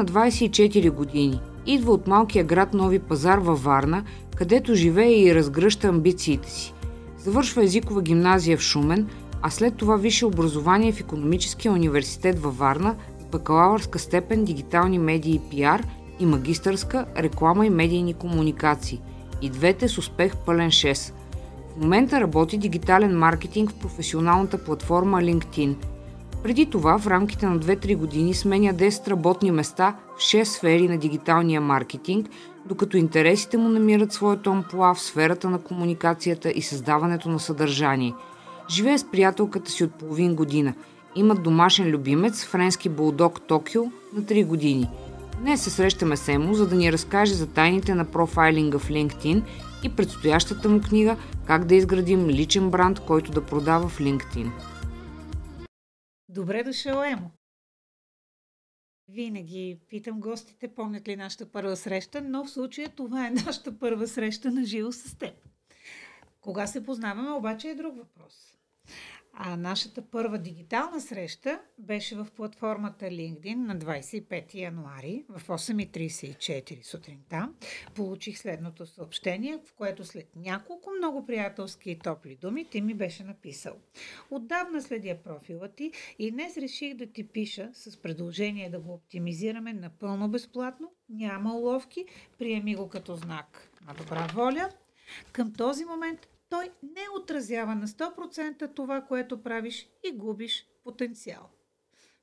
на 24 години. Идва от малкия град Нови пазар във Варна, където живее и разгръща амбициите си. Завършва езикова гимназия в Шумен, а след това висше образование в Икономическия университет във Варна с бакалавърска степен дигитални медии и пиар и магистърска реклама и медийни комуникации. И двете с успех пълен 6. В момента работи дигитален маркетинг в професионалната платформа LinkedIn. Преди това в рамките на 2-3 години сменя 10 работни места в 6 сфери на дигиталния маркетинг, докато интересите му намират своето амплоа в сферата на комуникацията и създаването на съдържание. Живее с приятелката си от половин година. Имат домашен любимец, френски булдог Токио на 3 години. Днес се срещаме с Емо, за да ни разкаже за тайните на профайлинга в LinkedIn и предстоящата му книга «Как да изградим личен бранд, който да продава в LinkedIn». Добре дошъл, Емо! Винаги питам гостите, помнят ли нашата първа среща, но в случая това е нашата първа среща на живо с теб. Кога се познаваме, обаче е друг въпрос. А нашата първа дигитална среща беше в платформата LinkedIn на 25 януари в 8:34 сутринта. Получих следното съобщение, в което след няколко много приятелски и топли думи ти ми беше написал: отдавна следя профила ти и днес реших да ти пиша с предложение да го оптимизираме напълно безплатно, няма уловки, приеми го като знак на добра воля. Към този момент той не отразява на 100% това, което правиш и губиш потенциал.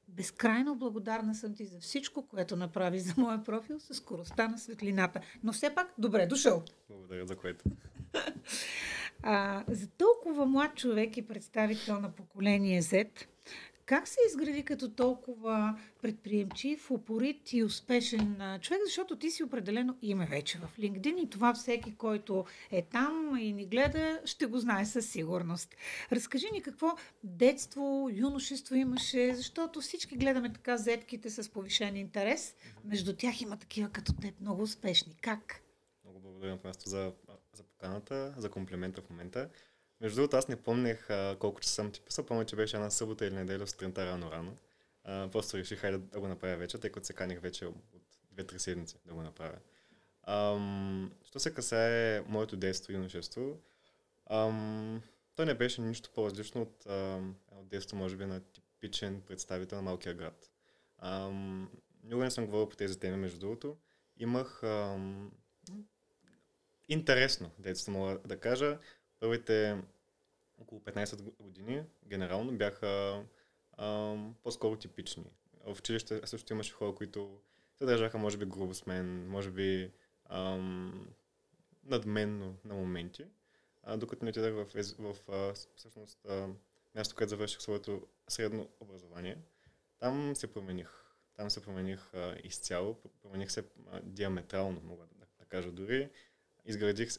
Безкрайно благодарна съм ти за всичко, което направи за моя профил със скоростта на светлината. Но все пак, добре дошъл! Благодаря за което. За толкова млад човек и представител на поколение Z, как се изгради като толкова предприемчив, упорит и успешен човек, защото ти си определено име вече в LinkedIn и това всеки, който е там и ни гледа, ще го знае със сигурност. Разкажи ни какво детство, юношество имаше, защото всички гледаме така зетките с повишен интерес. Между тях има такива като теб, много успешни. Как? Много благодаря на място за поканата, за комплимента в момента. Между другото, аз не помнех колко часа съм ти писал. Помня, че беше една събота или неделя сутринта рано. Просто реших да го направя вече, тъй като се каних вече от 2-3 седмици да го направя. Що се касае моето детство и юношество, то не беше нищо по-различно от детство, може би, на типичен представител на малкия град. Никога не съм говорил по тези теми, между другото. Имах интересно детство, мога да кажа. Първите около 15 години генерално бяха по-скоро типични. В училище също имаше хора, които се държаха може би грубо с мен, може би надменно на моменти, докато не отидах в всъщност място, където завърших своето средно образование. Там се промених изцяло, промених се диаметрално, мога да кажа дори.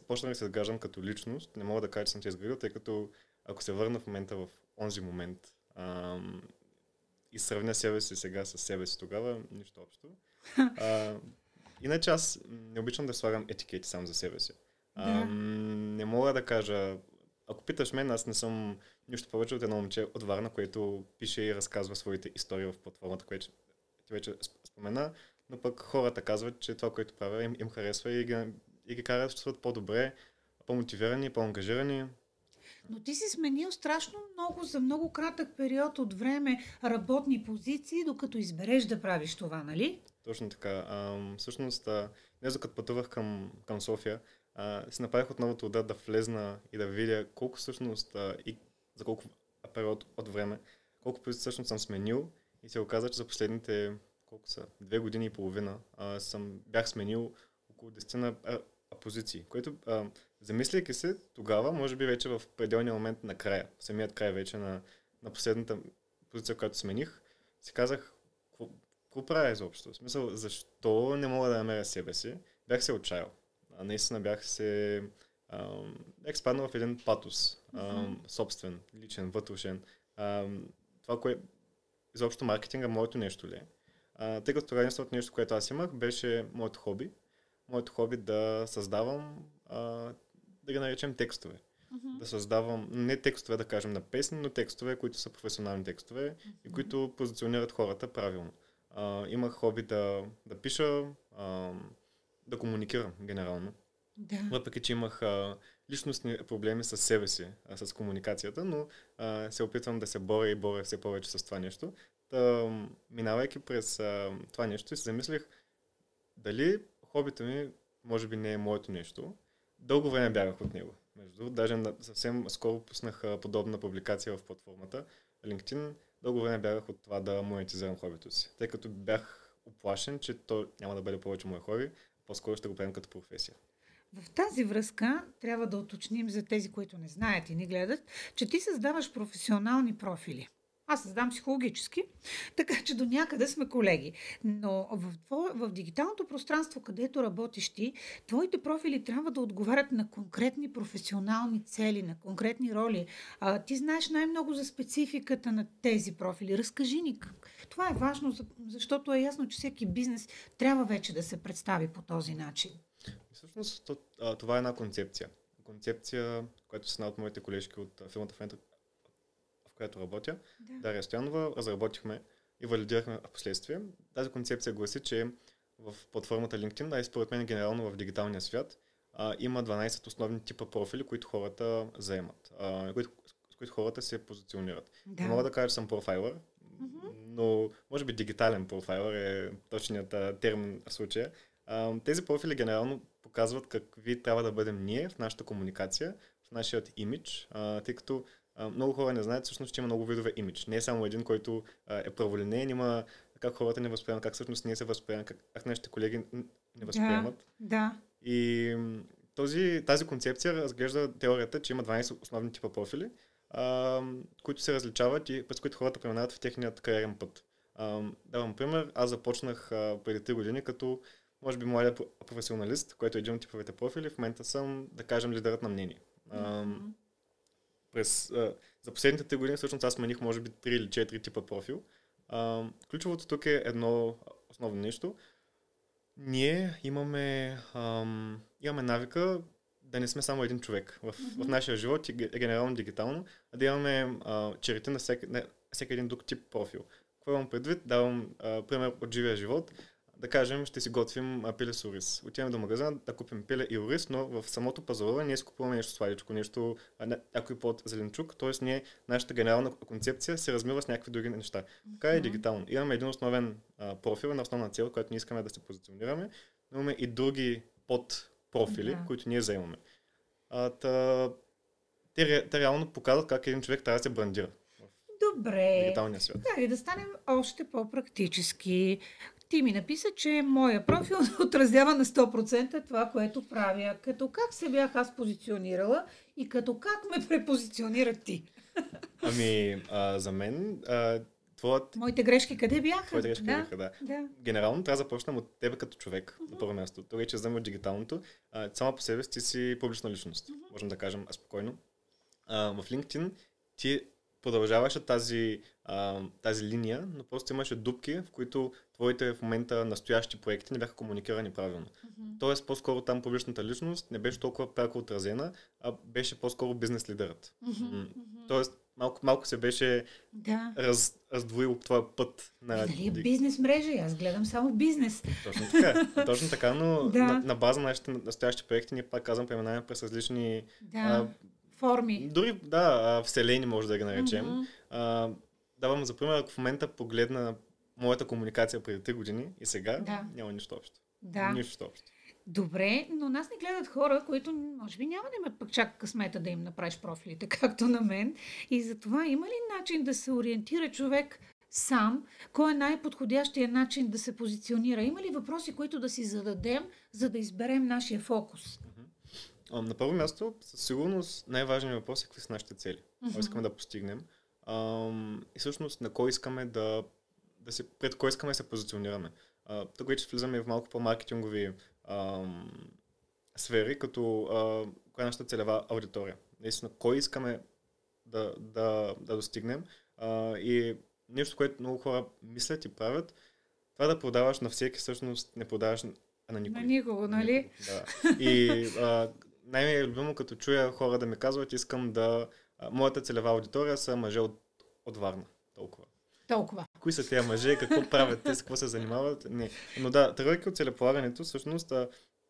Почнах да се изграждам като личност. Не мога да кажа, че съм се изградил, тъй като ако се върна в момента в онзи момент и сравня себе си сега с себе си тогава, нищо общо. Иначе аз не обичам да слагам етикети сам за себе си. Не мога да кажа, ако питаш мен, аз не съм нищо повече от едно момче от Варна, което пише и разказва своите истории в платформата, която ти вече спомена, но пък хората казват, че това, което правя, им харесва и ги карат да чувстват по-добре, по-мотивирани, по-ангажирани. Но ти си сменил страшно много за много кратък период от време работни позиции, докато избереш да правиш това, нали? Точно така. Всъщност, днес докато пътувах към София, си направих отново труда да влезна и да видя колко всъщност и за колко период от време, колко позиции всъщност съм сменил и се оказа, че за последните 2 години и половина бях сменил около 10 позиции, което замисляйки се тогава, може би вече в пределния момент на края, самият край вече на последната позиция, която смених, си казах, какво правя изобщо? В смисъл, защо не мога да намеря себе си? Бях се отчаял. Наистина бях спаднал в един патос, собствен, личен, вътрешен. Това, което изобщо маркетинга, моето нещо ли е? Тъй като тогава единственото нещо, което аз имах, беше моето хоби. Моето хоби да създавам, да ги наречем текстове. Да създавам, не текстове да кажем на песни, но текстове, които са професионални текстове и които позиционират хората правилно. Имах хоби да пиша, да комуникирам генерално. Да. Въпреки че имах личностни проблеми с себе си, с комуникацията, но се опитвам да се боря все повече с това нещо. Минавайки през това нещо, се замислих дали хобито ми може би не е моето нещо. Дълго време бягах от него. Даже съвсем скоро пуснах подобна публикация в платформата LinkedIn. Дълго време бягах от това да монетизирам хобито си, тъй като бях уплашен, че то няма да бъде повече мое хоби, по-скоро ще го правим като професия. В тази връзка трябва да уточним за тези, които не знаят и не гледат, че ти създаваш професионални профили. Аз създам психологически, така че до някъде сме колеги. Но в дигиталното пространство, където работиш ти, твоите профили трябва да отговарят на конкретни професионални цели, на конкретни роли. Ти знаеш най-много за спецификата на тези профили. Разкажи ни. Това е важно, защото е ясно, че всеки бизнес трябва вече да се представи по този начин. Всъщност това е една концепция. Концепция, която са една от моите колежки от фирмата, в която работя, Дария Стоянова, разработихме и валидирахме в последствие. Тази концепция гласи, че в платформата LinkedIn, и според мен генерално в дигиталния свят, има 12 основни типа профили, които хората заемат, с които хората се позиционират. Да. Не мога да кажа, че съм профайлър, но може би дигитален профайлър е точният термин в случая. Тези профили генерално показват какви трябва да бъдем ние в нашата комуникация, в нашия имидж, тъй като много хора не знаят всъщност, че има много видове имидж. Не е само един, който е праволинеен, има как хората не възприемат, как всъщност ние се възприемат, как нашите колеги не възприемат. Да. И тази концепция разглежда теорията, че има 12 основни типа профили, които се различават и през които хората преминават в техният кариерен път. Давам пример, аз започнах преди 3 години като може би младият професионалист, който е един от типовете профили. В момента съм, да кажем, лидерът на мнение. За последните 3 години всъщност аз смених може би 3 или 4 типа профил. Ключовото тук е едно основно нещо. Ние имаме навика да не сме само един човек в нашия живот и генерално дигитално, а да имаме черти на всеки един друг тип профил. Какво имам предвид? Давам пример от живия живот. Да кажем, ще си готвим пиле с ориз. Отиваме до магазина да купим пиле и ориз, но в самото пазаруване ние си купуваме нещо сладичко, някой плод зеленчук, т.е. нашата генерална концепция се размива с някакви други неща. Така е дигитално. Имаме един основен профил, една основна цел, която ние искаме да се позиционираме, но имаме и други подпрофили, които ние заемаме. Те реално показват как един човек трябва да се брандира в дигиталния свят. Да станем още по-практически. Ти ми написа, че моя профил отразява на 100% това, което правя. Като как се бях аз позиционирала и като как ме препозиционира ти? За мен... Моите грешки къде бяха? Твоите грешки бяха, да. Генерално трябва да започнем от тебе като човек, на първо място. Това вече взема от дигиталното. Сама по себе ти си публична личност. Можем да кажем спокойно. В LinkedIn ти продължаваше тази линия, но просто имаше дупки, в които твоите в момента настоящи проекти не бяха комуникирани правилно. Тоест, по-скоро там публичната личност не беше толкова пряко отразена, а беше по-скоро бизнес лидерът. Тоест, малко се беше раздвоил твоя път. Нали бизнес мрежа? Аз гледам само бизнес. Точно така, но на база на нашите настоящи проекти ние пак казвам, преминаваме през различни форми. Дори, вселени може да ги наречем. Давам за пример, ако в момента погледна моята комуникация преди 3 години и сега, няма нищо общо. Нищо общо. Добре, но нас не гледат хора, които може би няма да имат пък чак късмета да им направиш профилите, както на мен. И затова има ли начин да се ориентира човек сам? Кой е най-подходящия начин да се позиционира? Има ли въпроси, които да си зададем, за да изберем нашия фокус? На първо място, със сигурност най-важният въпрос е какви са нашите цели. Какво искаме да постигнем. И всъщност на кой искаме пред кой искаме да се позиционираме. Тук вече влизаме в малко по-маркетингови сфери, като коя е нашата целева аудитория. Наистина, кой искаме да достигнем. И нещо, което много хора мислят и правят, това да продаваш на всеки, всъщност не продаваш на никого. На никого, нали? Да. И най-ми е любимо, като чуя хора да ми казват, искам моята целева аудитория са мъже от Варна. Толкова. Толкова. Кои са тези мъже, какво правят те, с какво се занимават? Не. Но да, тръгвайки от целеполагането, всъщност,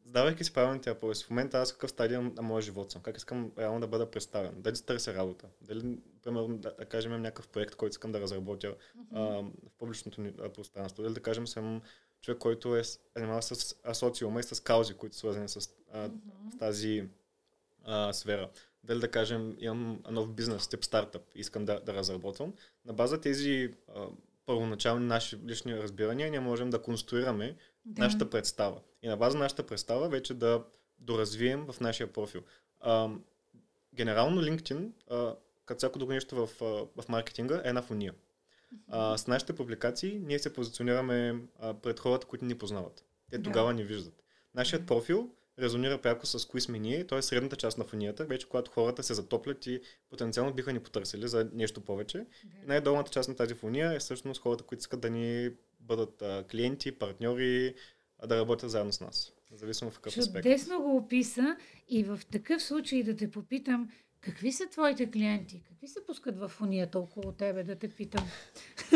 задавайки си правилните въпроси. В момента аз какъв стадий на моя живот съм, как искам реално да бъда представен, дали търся работа, дали, примерно, да кажем, някакъв проект, който искам да разработя в публичното пространство, дали да кажем, съм човек, който е занимава с социума и с каузи, които са свързани с тази сфера. Дали да кажем, имам нов бизнес, тип стартъп, искам да разработвам. На база тези първоначални наши лични разбирания ние можем да конструираме нашата представа. И на база нашата представа вече да доразвием в нашия профил. Генерално LinkedIn, като всяко друго нещо в маркетинга, е една фуния. С нашите публикации ние се позиционираме пред хората, които ни познават. Те тогава ни виждат. Нашият профил резонира пряко с кои сме ние, т.е. средната част на фунията, вече когато хората се затоплят и потенциално биха ни потърсили за нещо повече. И най-долната част на тази фуния е всъщност хората, които искат да ни бъдат клиенти, партньори, да работят заедно с нас. Независимо в какъв аспект. Чудесно го описа и в такъв случай да те попитам, какви са твоите клиенти? Какви се пускат в фунията около тебе, да те питам?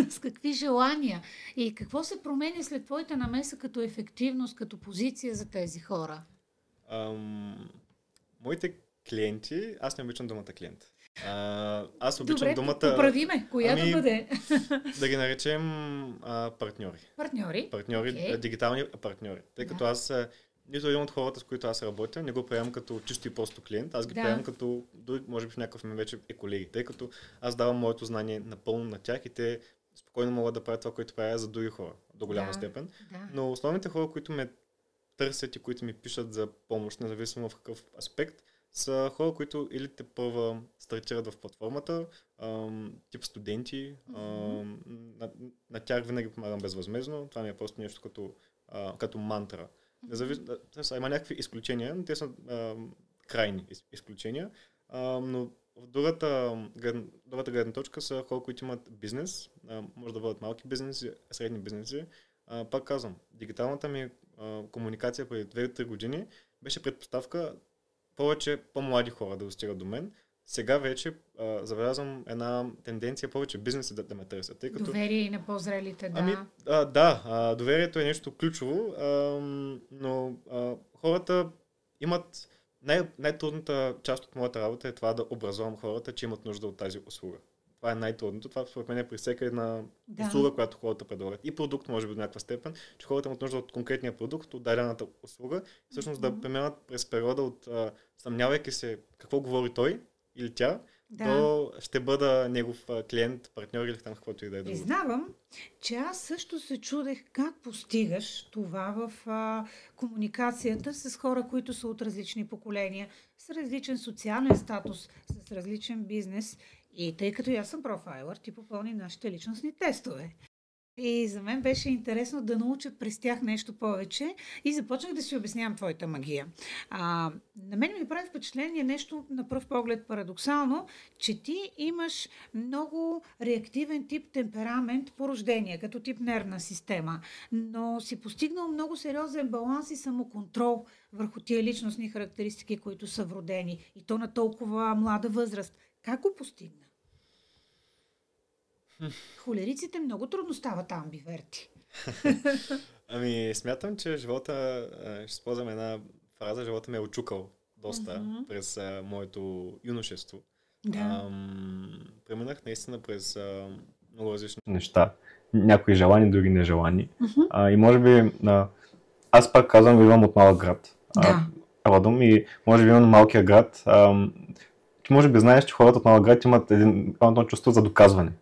С какви желания? И какво се променя след твоята намеса като ефективност, като позиция за тези хора? Моите клиенти, аз не обичам думата клиент. Аз обичам думата... Добре, поправиме. Коя да бъде? Да ги наречем партньори. Партньори? Дигитални партньори. Тъй като аз, нито един от хората, с които аз работя, не го приемам като чисто и просто клиент, аз ги приемам като, може би в някакъв момент вече е колеги. Тъй като аз давам моето знание напълно на тях и те спокойно могат да правят това, което правя за други хора, до голяма степен. Но основните хора, които ме търсят и които ми пишат за помощ, независимо в какъв аспект, са хора, които или те първа стартират в платформата, тип студенти, на тях винаги помагам безвъзмездно, това ми е просто нещо като мантра. Има някакви изключения, но те са крайни изключения, но в другата гледна точка са хора, които имат бизнес, може да бъдат малки бизнеси, средни бизнеси. Пак казвам, дигиталната ми комуникация преди 2-3 години беше предпоставка повече по-млади хора да достигат до мен. Сега вече забелязвам една тенденция повече бизнеси да ме търсят. Тъй като... Доверие и на по-зрелите, доверието е нещо ключово, но хората имат... Най-трудната част от моята работа е това да образувам хората, че имат нужда от тази услуга. Това е най-трудното. Това според мен е при всяка една услуга, която хората предлагат. И продукт, може би до някаква степен, че хората имат нужда от конкретния продукт, от дадената услуга. Всъщност да преминат през периода от съмнявайки се какво говори той или тя, то ще бъда негов клиент, партньор или там каквото и да е друго. Признавам, че аз също се чудех как постигаш това в комуникацията с хора, които са от различни поколения, с различен социален статус, с различен бизнес. И тъй като аз съм профайлър, ти попълни нашите личностни тестове. И за мен беше интересно да науча през тях нещо повече и започнах да си обяснявам твоята магия. На мен ми прави впечатление нещо на пръв поглед парадоксално, че ти имаш много реактивен тип темперамент по рождение, като тип нервна система, но си постигнал много сериозен баланс и самоконтрол върху тия личностни характеристики, които са вродени и то на толкова млада възраст. Как го постигна? Холериците много трудно стават амбиверти. Смятам, че живота, ще използвам една фраза, живота ме е очукал доста през моето юношество. Преминах наистина през много различни неща. Някои желани, други нежелани. И може би, аз пак казвам, идвам от малък град. Родом и може би имам малкия град. Ти може би знаеш, че хората от малък град имат едно чувство за доказване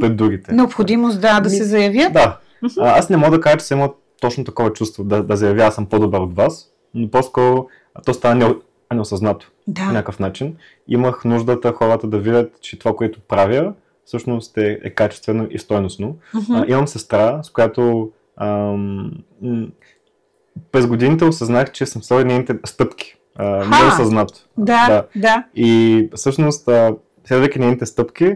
пред другите. Необходимост да се заявят? Да. Аз не мога да кажа, че съм имал точно такова чувство да заявя, аз съм по-добър от вас, но по-скоро то става неосъзнато по някакъв начин. Имах нуждата хората да видят, че това, което правя, всъщност е качествено и стойностно. Имам сестра, с която през годините осъзнах, че съм следвал нейните стъпки. Неосъзнато. Да. И всъщност, следвайки нейните стъпки,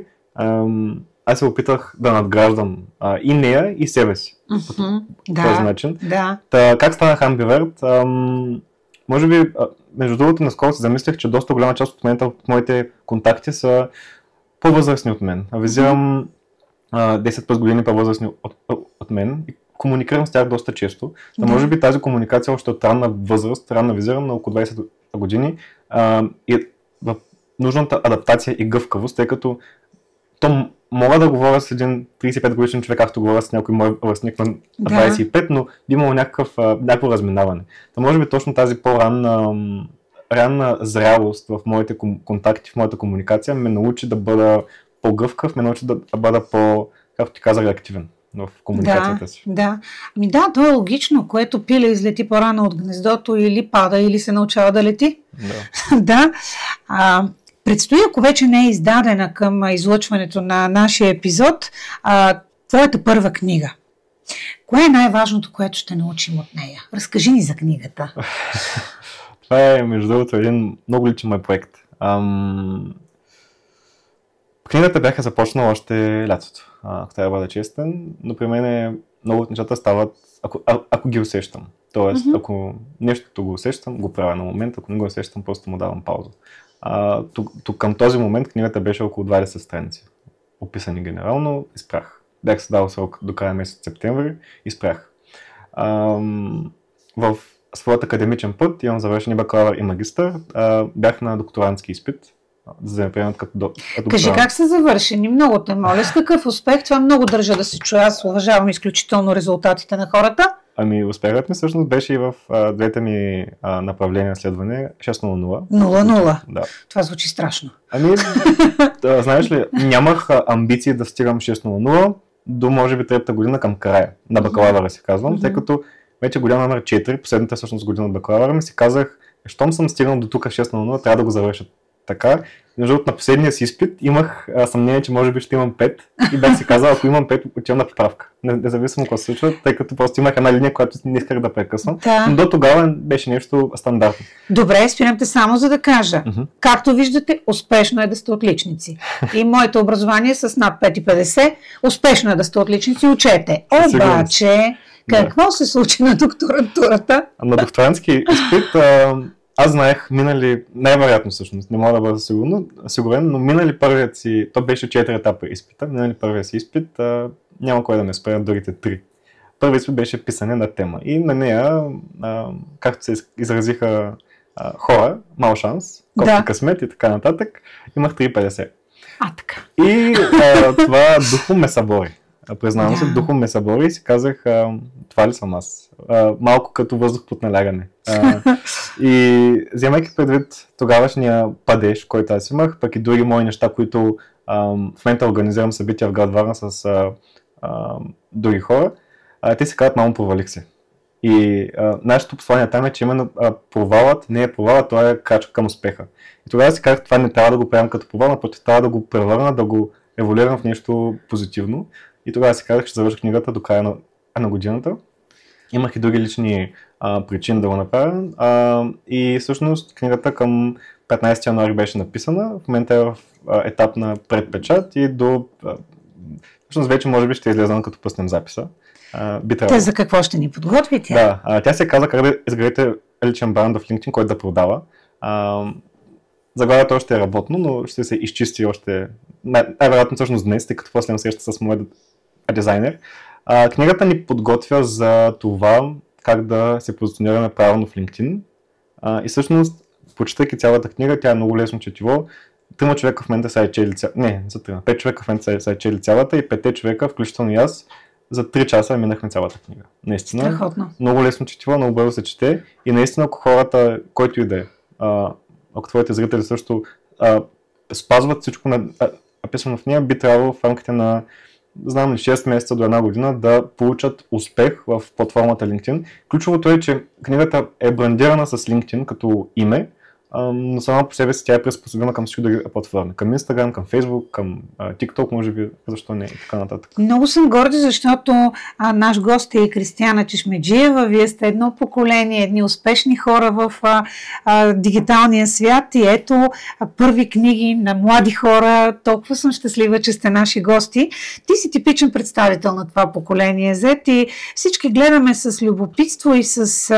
аз се опитах да надграждам и нея, и себе си. По този начин. Как станах амбиверт? Може би, между другото, наскоро се замислях, че доста голяма част от моите контакти са по-възрастни от мен. Визирам 10 плюс години по-възрастни от мен и комуникирам с тях доста често. Да, може би тази комуникация още от ранна възраст, ранна визирам на около 20 години и в нужната адаптация и гъвкавост, тъй като то мога да говоря с един 35 годишен човек, както говоря с някой мой връстник на 25, но имало някакво разминаване. Та може би точно тази по-ранна зрялост в моите контакти, в моята комуникация ме научи да бъда по-гъвкав, ме научи да бъда както ти казах, реактивен в комуникацията си. Да, то е логично, което пиле излети по-рано от гнездото или пада, или се научава да лети. Да. Предстои, ако вече не е издадена към излъчването на нашия епизод, твоята първа книга. Кое е най-важното, което ще научим от нея? Разкажи ни за книгата. Това е, между другото, един много личен мой проект. Книгата бяха започнала още лятото, ако трябва да бъда честен, но при мен много от нещата стават, ако ги усещам. Тоест, ако нещото го усещам, го правя на момент, ако не го усещам, просто му давам пауза. Към този момент книгата беше около 20 страници. Описани генерално и спрях. Бях се дал срок до края месец септември и спрях. В своят академичен път имам завършени бакалавър и магистър. Бях на докторантски изпит, за да ме приемат като докторант. Кажи как са завършени? Много те моля. С какъв успех? Това много държа да се чуя. Аз уважавам изключително резултатите на хората. Успехът ми всъщност беше и в двете ми направления следване 6 на 0. 0-0? Да. Това звучи страшно. Знаеш ли, нямах амбиции да стигам 6 на 0 до може би третата година към края на бакалавъра си казвам, тъй като вече година номер 4, последната всъщност година от бакалавъра ми си казах, щом съм стигнал до тук 6 на 0, трябва да го завърша така. Между на последния си изпит имах съмнение, че може би ще имам 5 и бях си казал, ако имам 5, отивам на поправка. Независимо какво се случва, тъй като просто имах една линия, която не исках да прекъсвам. Да. Но до тогава беше нещо стандартно. Добре, спирам те само за да кажа. Както виждате, успешно е да сте отличници. И моето образование с над 5,50, успешно е да сте отличници, учете. Обаче, какво се случи на докторантурата? На докторантски изпит аз знаех, най-вероятно всъщност, не мога да бъда сигурен, но минали първият си, то беше 4 етапа изпита, минали първият си изпит, няма кой да ме спре на другите 3. Първият изпит беше писане на тема и на нея, както се изразиха хора, мал шанс, кофти късмет и така нататък, имах 3,50. Така. И това духом ме събори. Признавам се, духом ме събори и си казах, това ли съм аз? Малко като въздух под налягане. И вземайки предвид тогавашния падеж, който аз имах, пък и други мои неща, които в момента организирам събития в град Варна с други хора, те се казват, мамо, провалих се. И нашето послание там е, че именно провалът не е провалът, това е крачка към успеха. И тогава си казах, това не трябва да го правим като провал, напротив, трябва да го превърна, да го еволюирам в нещо позитивно. И тогава си казах, че завърших книгата до края на годината. Имах и други лични причини да го направя. И всъщност книгата към 15 януари беше написана. В момента е в етап на предпечат и всъщност вече може би ще излезе като пуснем записа. Те за какво ще ни подготвите? Да, тя се казва как да изградите личен бранд в LinkedIn, който да продава. Заглавието още е работно, но ще се изчисти още най-вероятно всъщност днес, тъй като после имам среща с моят дизайнер. Книгата ни подготвя за това как да се позиционираме правилно в LinkedIn. И всъщност, почитайки цялата книга, тя е много лесно четиво. 3 човека в момента са е чели цялата. Не, за 3. 5 човека в момента са е чели цялата и 5 човека, включително и аз, за 3 часа минахме цялата книга. Наистина. Страхотно. Много лесно четиво, много бързо се чете. И наистина, ако хората, който и да е, ако твоите зрители също спазват всичко написано в нея, би трябвало в рамките на 6 месеца до 1 година да получат успех в платформата LinkedIn. Ключовото е, че книгата е брандирана с LinkedIn като име, но сама по себе си тя е приспособена към всички други платформи. Към Instagram, към Facebook, към TikTok, може би, защо не и така нататък. Много съм горда, защото наш гост е Кристияна Чешмеджиева. Вие сте едно поколение, едни успешни хора в дигиталния свят и ето първи книги на млади хора. Толкова съм щастлива, че сте наши гости. Ти си типичен представител на това поколение Z и всички гледаме с любопитство и с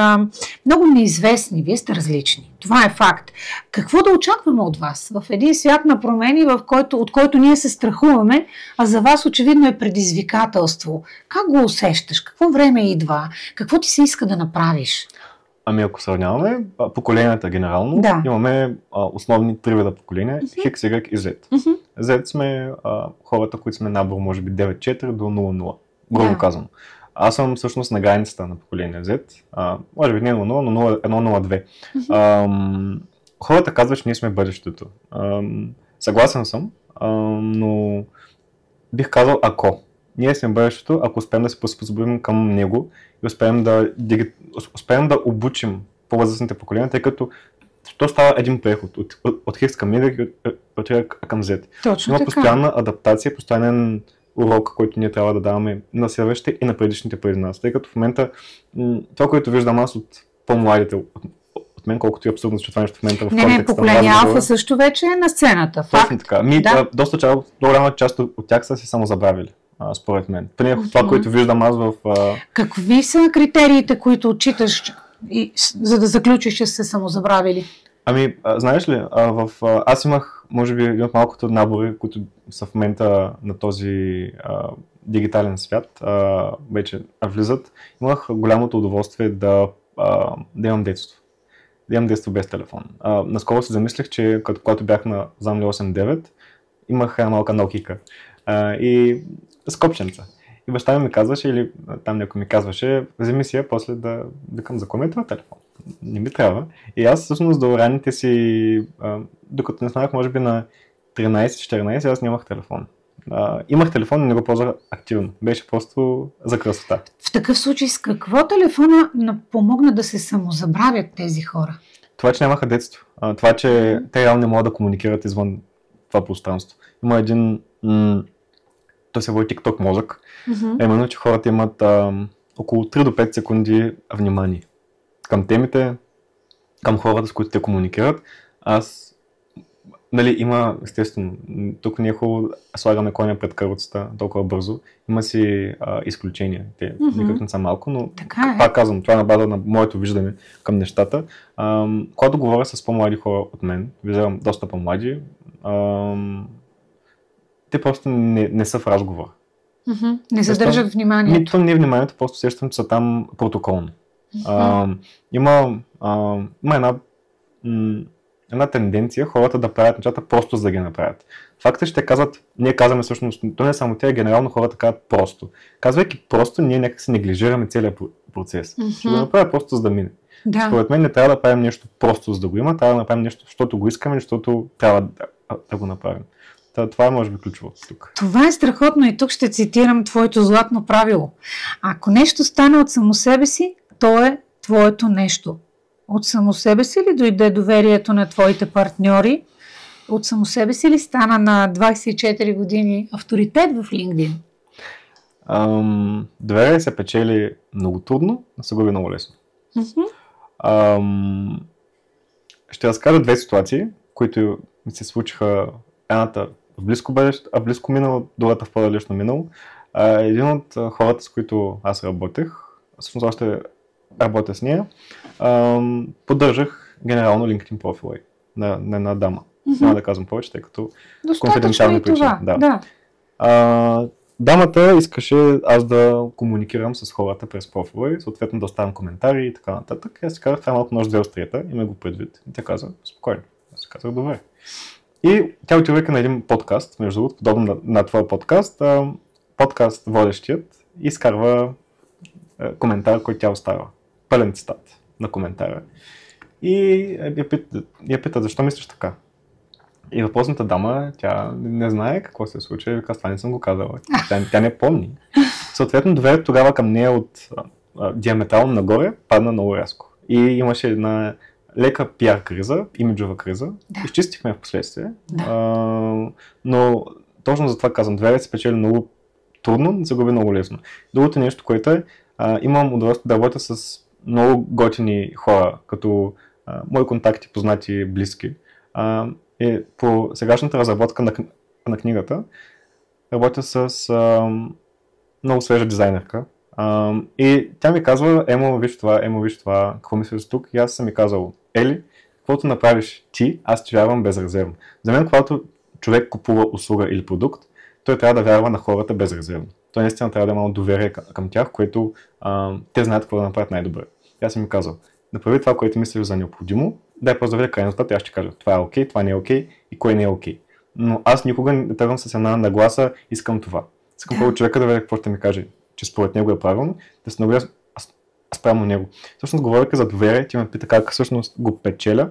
много неизвестни. Вие сте различни. Това е факт. Какво да очакваме от вас в един свят на промени, от който ние се страхуваме, а за вас очевидно е предизвикателство? Как го усещаш? Какво време идва? Какво ти се иска да направиш? Ами ако сравняваме поколенията генерално, имаме основни три вида поколения, X, Y и Z. Z сме хората, които сме набор може би 9.4 до 0.0, грубо казано. Аз съм всъщност на границата на поколение Z, може би не 0.0, но 1.0.2. Хората казват, че ние сме бъдещето. Съгласен съм, но бих казал ако. Ние сме бъдещето, ако успеем да се приспособим към него и успеем да обучим по-възрастните поколения, тъй като то става един преход от X към Y и от Y към Z. Точно Има така. постоянна адаптация, постоянен урок, който ние трябва да даваме на следващите и на предишните преди нас. Тъй като в момента това, което виждам аз от по-младите от мен, колкото е абсурдно, че това нещо в момента в контекста. Не, поколение Алфа също вече е на сцената. Точно така. Доста голяма част от тях са си самозабравили, според мен. Поне това, което виждам аз в... Какви са критериите, които отчиташ, за да заключиш, че са самозабравили? Ами, знаеш ли, аз имах, може би, един от малкото набори, които са в момента на този дигитален свят, вече влизат. Имах голямото удоволствие да имам детство. Да имам детство без телефон. Наскоро се замислих, че когато бях на Замли 8-9, имах една малка Nokia и с копченца. И баща ми казваше, или там някой ми казваше, вземи си я, после да викам, за кой ми е това телефон? Не ми трябва. И аз всъщност до раните си, докато не станах може би на 13-14, аз нямах телефон. Имах телефон, но не го ползвах активно. Беше просто за красота. В такъв случай с какво телефона помогна да се самозабравят тези хора? Това, че нямаха детство. Това, че те реално не могат да комуникират извън това пространство. Има един... той се води TikTok мозък. Именно, че хората имат около 3 до 5 секунди внимание към темите, към хората, с които те комуникират. Има, естествено, тук не е хубаво слагаме коня пред каруцата толкова бързо. Има си изключения. Те никак не са малко, но пак казвам, това е на база на моето виждане към нещата. Когато говоря с по-млади хора от мен, виждам доста по-млади, те просто не са в разговор. Не задържат вниманието. Това не е вниманието, просто усещам, че са там протоколно. Има една тенденция хората да правят нещата просто за да ги направят. Факт е, ще казват, ние казваме всъщност, то не е само тя, генерално хората казват просто. Казвайки просто, ние някак си неглижираме целият процес. Ще го направя просто за да мине. Според мен не трябва да правим нещо просто за да го има, трябва да направим нещо, защото го искаме, защото трябва да го направим. Това е може би ключово тук. Това е страхотно и тук ще цитирам твоето златно правило. Ако нещо стане от само себе си, то е твоето нещо. От само себе си ли дойде доверието на твоите партньори? От само себе си ли стана на 24 години авторитет в LinkedIn? Доверие се печели много трудно, но се губи много лесно. Ще разкажа две ситуации, които ми се случиха. Едната в близко бъдеще, в близко минало, другата в по-далечно минало. Един от хората, с които аз работех, всъщност още работя с нея, поддържах генерално LinkedIn профила на една дама. Няма да казвам повече, тъй като конфиденциални причини. Дамата искаше аз да комуникирам с хората през профила и съответно да оставям коментари и така нататък. И аз си казах, това е малко нож две острията, има го предвид. И тя каза, спокойно. Аз си казах, добре. И тя отивайка на един подкаст, между другото, подобно на твоя подкаст, подкаст водещият изкарва коментар, който тя оставя. Пълен цитат на коментара. И я пита, защо мислиш така? И въпросната дама, тя не знае какво се случва и вика, това не съм го казала. Тя не помни. Съответно, доверието тогава към нея от диаметрално нагоре падна много рязко. И имаше една лека пиар криза, имиджова криза. Изчистихме в последствие. Но точно за това казвам, доверие се печели много трудно, но се губи много лесно. Другото нещо, което е, имам удоволствие да работя с много готини хора, като мои контакти, познати, близки. По сегашната разработка на книгата работя с много свежа дизайнерка. И тя ми казва, виж това, какво мислиш тук? И аз съм ми казал, Ели, каквото направиш ти, аз ти вярвам безрезервно. За мен, когато човек купува услуга или продукт, той трябва да вярва на хората безрезервно. Той наистина трябва да има доверие към тях, което те знаят какво да направят най-добре. Аз съм ми казал, направи това, което мислиш за необходимо, дай просто да видя крайния резултат и аз ще кажа, това е окей, това не е окей и кое не е окей. Но аз никога не тръгвам с една нагласа, искам това. Искам първо човека да видя какво ще ми каже, че според него е правилно, да се нагледа спрямо него. Всъщност, говоряки за доверие, ти ме пита как всъщност го печеля.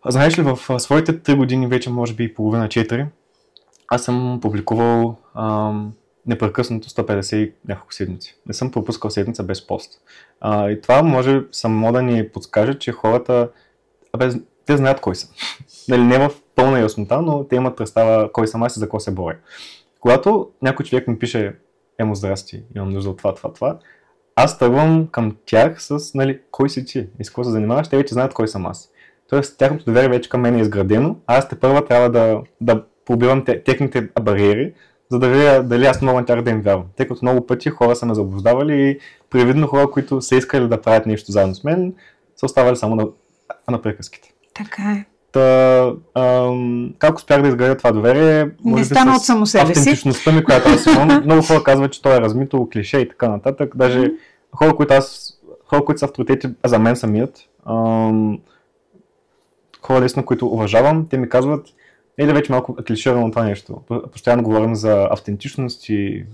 Знаеш ли, в своите 3 години, вече може би и половина 4, аз съм публикувал непрекъснато 150 и няколко седмици. Не съм пропускал седмица без пост. И това може само да ни подскаже, че хората, те знаят кой съм. Нали, не в пълна яснота, но те имат представа кой съм аз и за какво се боря. Когато някой човек ми пише, емо здрасти, имам нужда от това, аз тръгвам към тях с, нали, кой си ти и с какво се занимаваш, те вече знаят кой съм аз. Тоест, тяхното доверие вече към мен е изградено, а аз тепърва трябва да пробивам техните бариери, за да видя дали аз мога на тях да им вярвам. Тъй като много пъти хора са ме заблуждавали и привидно хора, които са искали да правят нещо заедно с мен, са оставали само на приказките. Така е. Как успях да изградя това доверие? Не стана от само себе си. Автентичността ми, която аз имам. Много хора казват, че то е размито, клише и така нататък. Даже хора, които са авторитети за мен самият, хора лесно, които уважавам, те ми казват, или вече малко клиширано това нещо. Постоянно говорим за автентичност и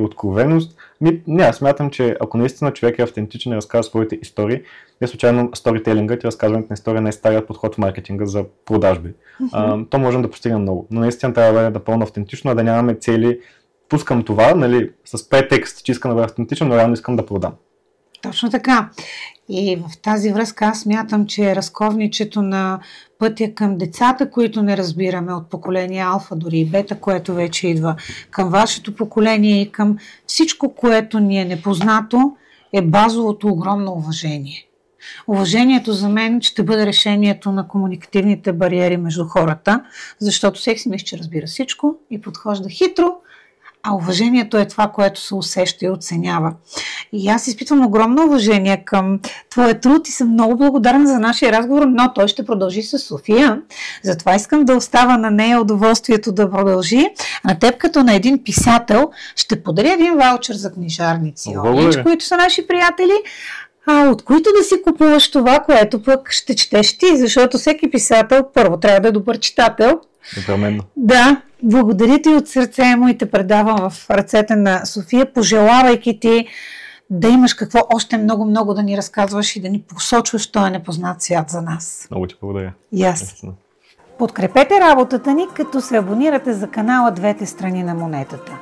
откровеност. Не, аз смятам, че ако наистина човек е автентичен и разказва своите истории, не случайно сторителингът и разказването на история не е старият подход в маркетинга за продажби. То можем да постигнем много, но наистина трябва да бъде напълно автентично, а да нямаме цели. Пускам това, нали, с претекст, че искам да бъда автентичен, но реално искам да продам. Точно така. И в тази връзка аз смятам, че разковничето на пътя към децата, които не разбираме от поколение алфа, дори и бета, което вече идва, към вашето поколение и към всичко, което ни е непознато, е базовото огромно уважение. Уважението за мен ще бъде решението на комуникативните бариери между хората, защото всеки си мисли, че разбира всичко и подхожда хитро, а уважението е това, което се усеща и оценява. И аз изпитвам огромно уважение към твоя труд и съм много благодарна за нашия разговор, но той ще продължи с София. Затова искам да оставя на нея удоволствието да продължи. А на теб, като на един писател, ще подаря един ваучер за книжарници, които са наши приятели, от които да си купуваш това, което пък ще четеш ти, защото всеки писател първо трябва да е добър читател. Непременно. Да, благодаря ти от сърце му и те предавам в ръцете на София, пожелавайки ти да имаш какво още много да ни разказваш и да ни посочваш този непознат свят за нас. Много ти благодаря. И аз. Подкрепете работата ни, като се абонирате за канала Двете страни на монетата.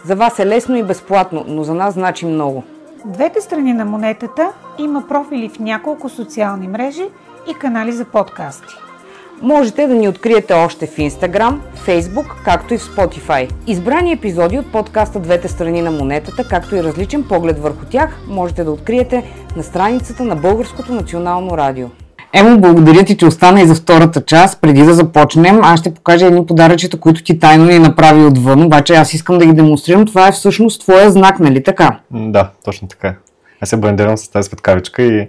За вас е лесно и безплатно, но за нас значи много. Двете страни на монетата има профили в няколко социални мрежи и канали за подкасти. Можете да ни откриете още в Instagram, Facebook, както и в Spotify. Избрани епизоди от подкаста Двете страни на монетата, както и различен поглед върху тях, можете да откриете на страницата на Българското национално радио. Емо, благодаря ти, че остана и за втората част. Преди да започнем, аз ще покажа едни подаръчета, които ти тайно ни направи отвън, обаче аз искам да ги демонстрирам. Това е всъщност твоя знак, нали така? Да, точно така. Аз се брандирам с тази светкавичка и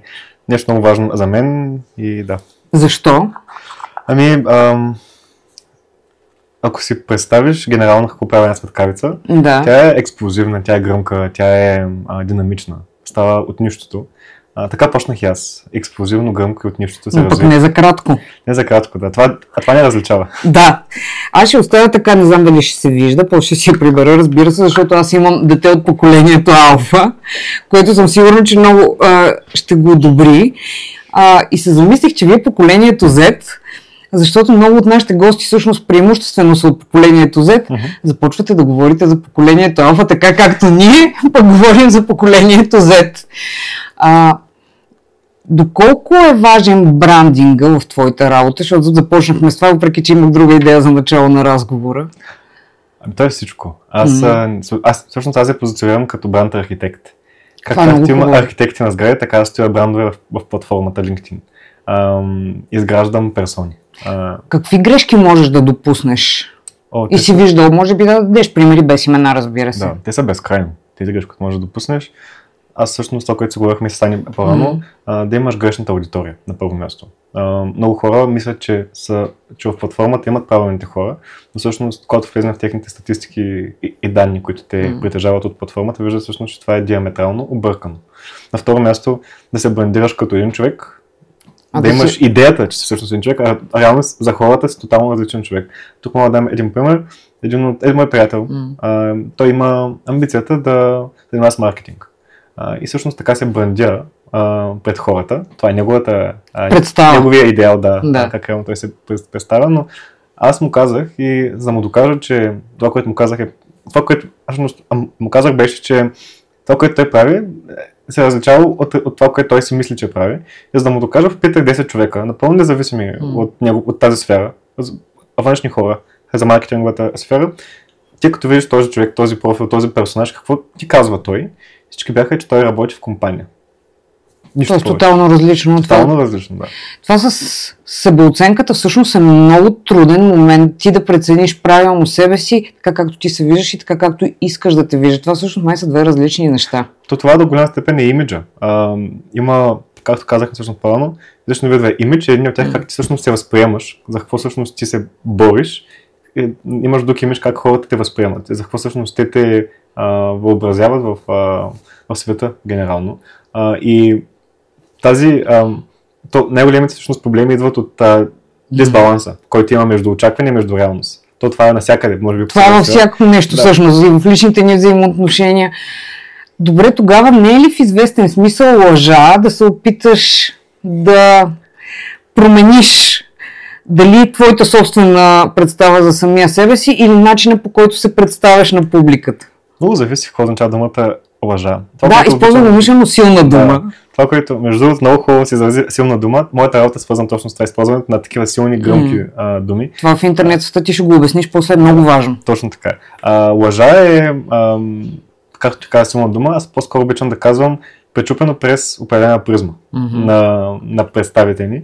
нещо много важно за мен и да. Защо? Ако си представиш генерално какво прави една светкавица, да. Тя е експлозивна, тя е гръмка, тя е динамична, става от нищото. Така почнах и аз. Експлозивно, гръмко и от нищото се развива. Но пък не за кратко. Не за кратко, да. Това не различава. Да. Аз ще оставя така, не знам дали ще се вижда, после ще си я прибера, разбира се, защото аз имам дете от поколението Алфа, което съм сигурна, че много ще го одобри. И се замислих, че вие поколението Z, защото много от нашите гости всъщност преимуществено са от поколението Z, започвате да говорите за поколението Алфа, така както ние пък говорим за поколението Z. Доколко е важен брандинга в твоята работа, защото започнахме с това, въпреки че имах друга идея за начало на разговора? Това е всичко. Аз я позиционирам като бранд архитект. Както има архитекти на сгради, така аз стоя брандове в платформата LinkedIn. Изграждам персони. Какви грешки можеш да допуснеш? И си виждал, може би да дадеш примери без имена, разбира се. Да, те са безкрайни. Тези грешки, които можеш да допуснеш. аз всъщност това, което си говорихме с Сани по-рано, да имаш грешната аудитория на първо място. Много хора мислят, че в платформата имат правилните хора, но всъщност, когато влезем в техните статистики и данни, които те притежават от платформата, виждат всъщност, че това е диаметрално объркано. На второ място, да се брандираш като един човек, да имаш идеята, че си всъщност един човек, а реално за хората си тотално различен човек. Тук мога да дам един пример. Един мой приятел, той има амбицията да занимава с маркетинг. И всъщност така се брандира пред хората. Това е неговия идеал, как реално той се представя, но аз му казах и за да му докажа, че това, което му казах му казах беше, че това, което той прави, се различава от това, което той си мисли, че прави. И за да му докажа, попитах 10 човека, напълно независими от тази сфера, външни хора, за маркетинговата сфера. Ти като видиш този човек, този профил, този персонаж, какво ти казва той? Всички бяха, че той работи в компания. Нищо тотално различно от това. Тотално различно, да. Това с себеоценката всъщност е много труден момент ти да прецениш правилно себе си, така както ти се виждаш и така както искаш да те виждаш. Това всъщност май са две различни неща. Това до голяма степен е имиджа. Има, както казахме всъщност по-рано, различни видове имидж, един от тях как ти всъщност се възприемаш, за какво всъщност ти се бориш. Имаш друг имидж как хората те възприемат, за какво всъщност те въобразяват в света генерално. И най-големите всъщност проблеми идват от дисбаланса, който има между очакване и между реалност. Това е навсякъде, може би. Това е във всяко нещо, всъщност, и в личните ни взаимоотношения. Добре, тогава не е ли в известен смисъл лъжа да се опиташ да промениш дали твоята собствена представа за самия себе си или начина, по който се представяш на публиката? Много зависи какво означава думата лъжа. Използвам умишлено силна дума. Това, което между другото много хубаво се изрази силна дума, моята работа е свързана точно с това използването на такива силни, гръмки думи. Това в интернет света ти ще го обясниш после е много важно. Точно така. Лъжа е, както ти каза силна дума, аз по-скоро обичам да казвам пречупено през определена призма на представите ни.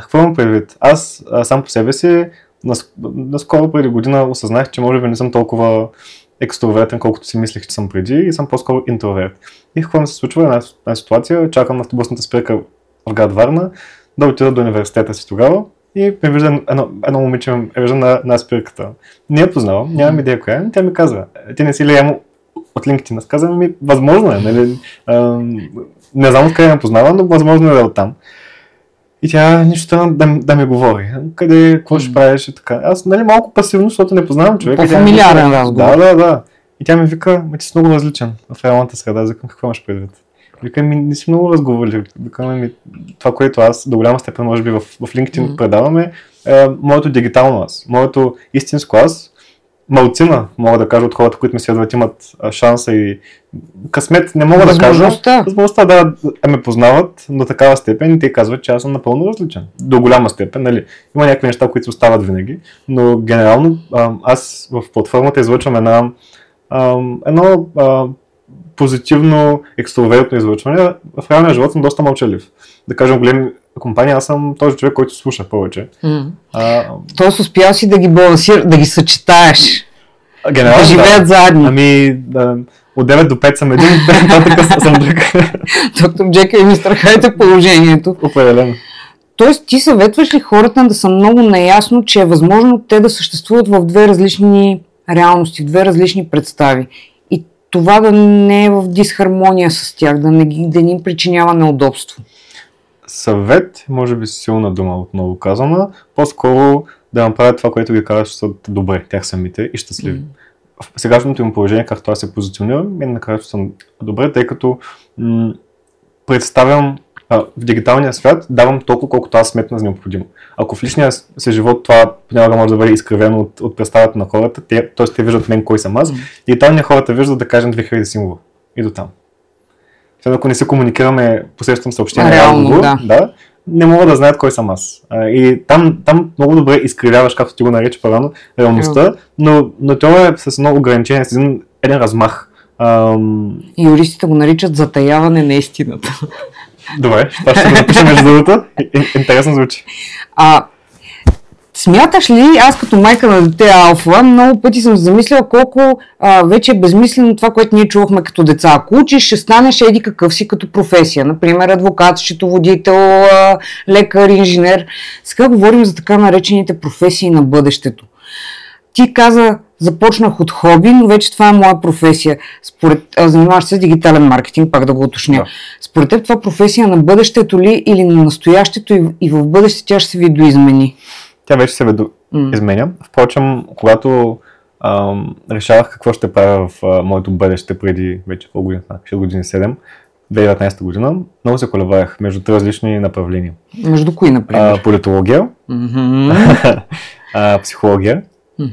Какво имам предвид? Аз сам по себе си наскоро преди година осъзнах, че може би не съм толкова екстровертен, колкото си мислех, че съм преди и съм по-скоро интроверт. И какво ми се случва? Една ситуация, чакам на автобусната спирка в град Варна да отида до университета си тогава и ме вижда едно момиче, ме вижда на спирката. Не я познавам, нямам идея коя е, тя ми казва, ти не си ли ямо от LinkedIn? Аз казвам, възможно е, нали? Не знам откъде ме познава, но възможно е да е оттам. И тя нищо да ми говори. Какво ще правиш и така. Аз малко пасивно, защото не познавам човека. По-фамилиарен разговор. Да. И тя ми вика, ти си много различен в реалната среда. Аз викам, какво имаш предвид? Вика, не си много разговорили. Викам, това, което аз до голяма степен, може би в LinkedIn предаваме, моето дигитално аз, моето истинско аз. Малцина, мога да кажа, от хората, които ме следват, имат шанса и късмет, не мога да кажа. Възможността да ме познават до такава степен и те казват, че аз съм напълно различен. До голяма степен, нали. Има някакви неща, които остават винаги, но генерално аз в платформата излъчвам едно позитивно екстровертно излъчване. В реалния живот съм доста мълчалив. Да кажем, големи компании, аз съм този човек, който слуша повече. Тоест успял си да ги балансираш, да ги съчетаеш. Да живеят заедно. От 9 до 5 съм един, нататък съм друг. Доктор Джекил и мистер Хайд е положението. Определено. Тоест ти съветваш ли хората да са много наясно, че е възможно те да съществуват в две различни реалности, в две различни представи? И това да не е в дисхармония с тях, да не им причинява неудобство? Съвет, може би силна дума отново казана, по-скоро да направят това, което ги казват, че са добре, тях самите и щастливи. В сегашното им положение, както аз се позиционирам, мен накрая съм добре, тъй като представям в дигиталния свят, давам толкова, колкото аз сметна за необходимо. Ако в личния си живот това понякога може да бъде изкривено от представата на хората, т.е. те виждат мен кой съм аз, дигиталния хората виждат, да кажем, 2000 символа. И до там. Ако не се комуникираме посредством съобщения, реално, не мога да знаят кой съм аз. И там много добре изкривяваш, както ти го нарича по-рано, реалността, но това е с едно ограничение, с един размах. Юристите го наричат затаяване на истината. Добре, това ще го запишем между другото. Интересно звучи. Смяташ ли, аз като майка на дете алфа, много пъти съм замисляла колко вече е безмислено това, което ние чувахме като деца. Ако учиш, ще станеш еди какъв си като професия. Например, адвокат, счетоводител, лекар, инженер. Сега говорим за така наречените професии на бъдещето. Ти каза, започнах от хоби, но вече това е моя професия. Занимаваш се с дигитален маркетинг, пак да го уточня. Да. Според теб това професия на бъдещето ли или на настоящето и в бъдеще тя ще се видоизмени? Тя вече се изменя. Впрочем, когато решавах какво ще правя в моето бъдеще преди вече по-година, 6 години 7, 2019 година, много се колебаях между три различни направления. Между кои, например? Политология, психология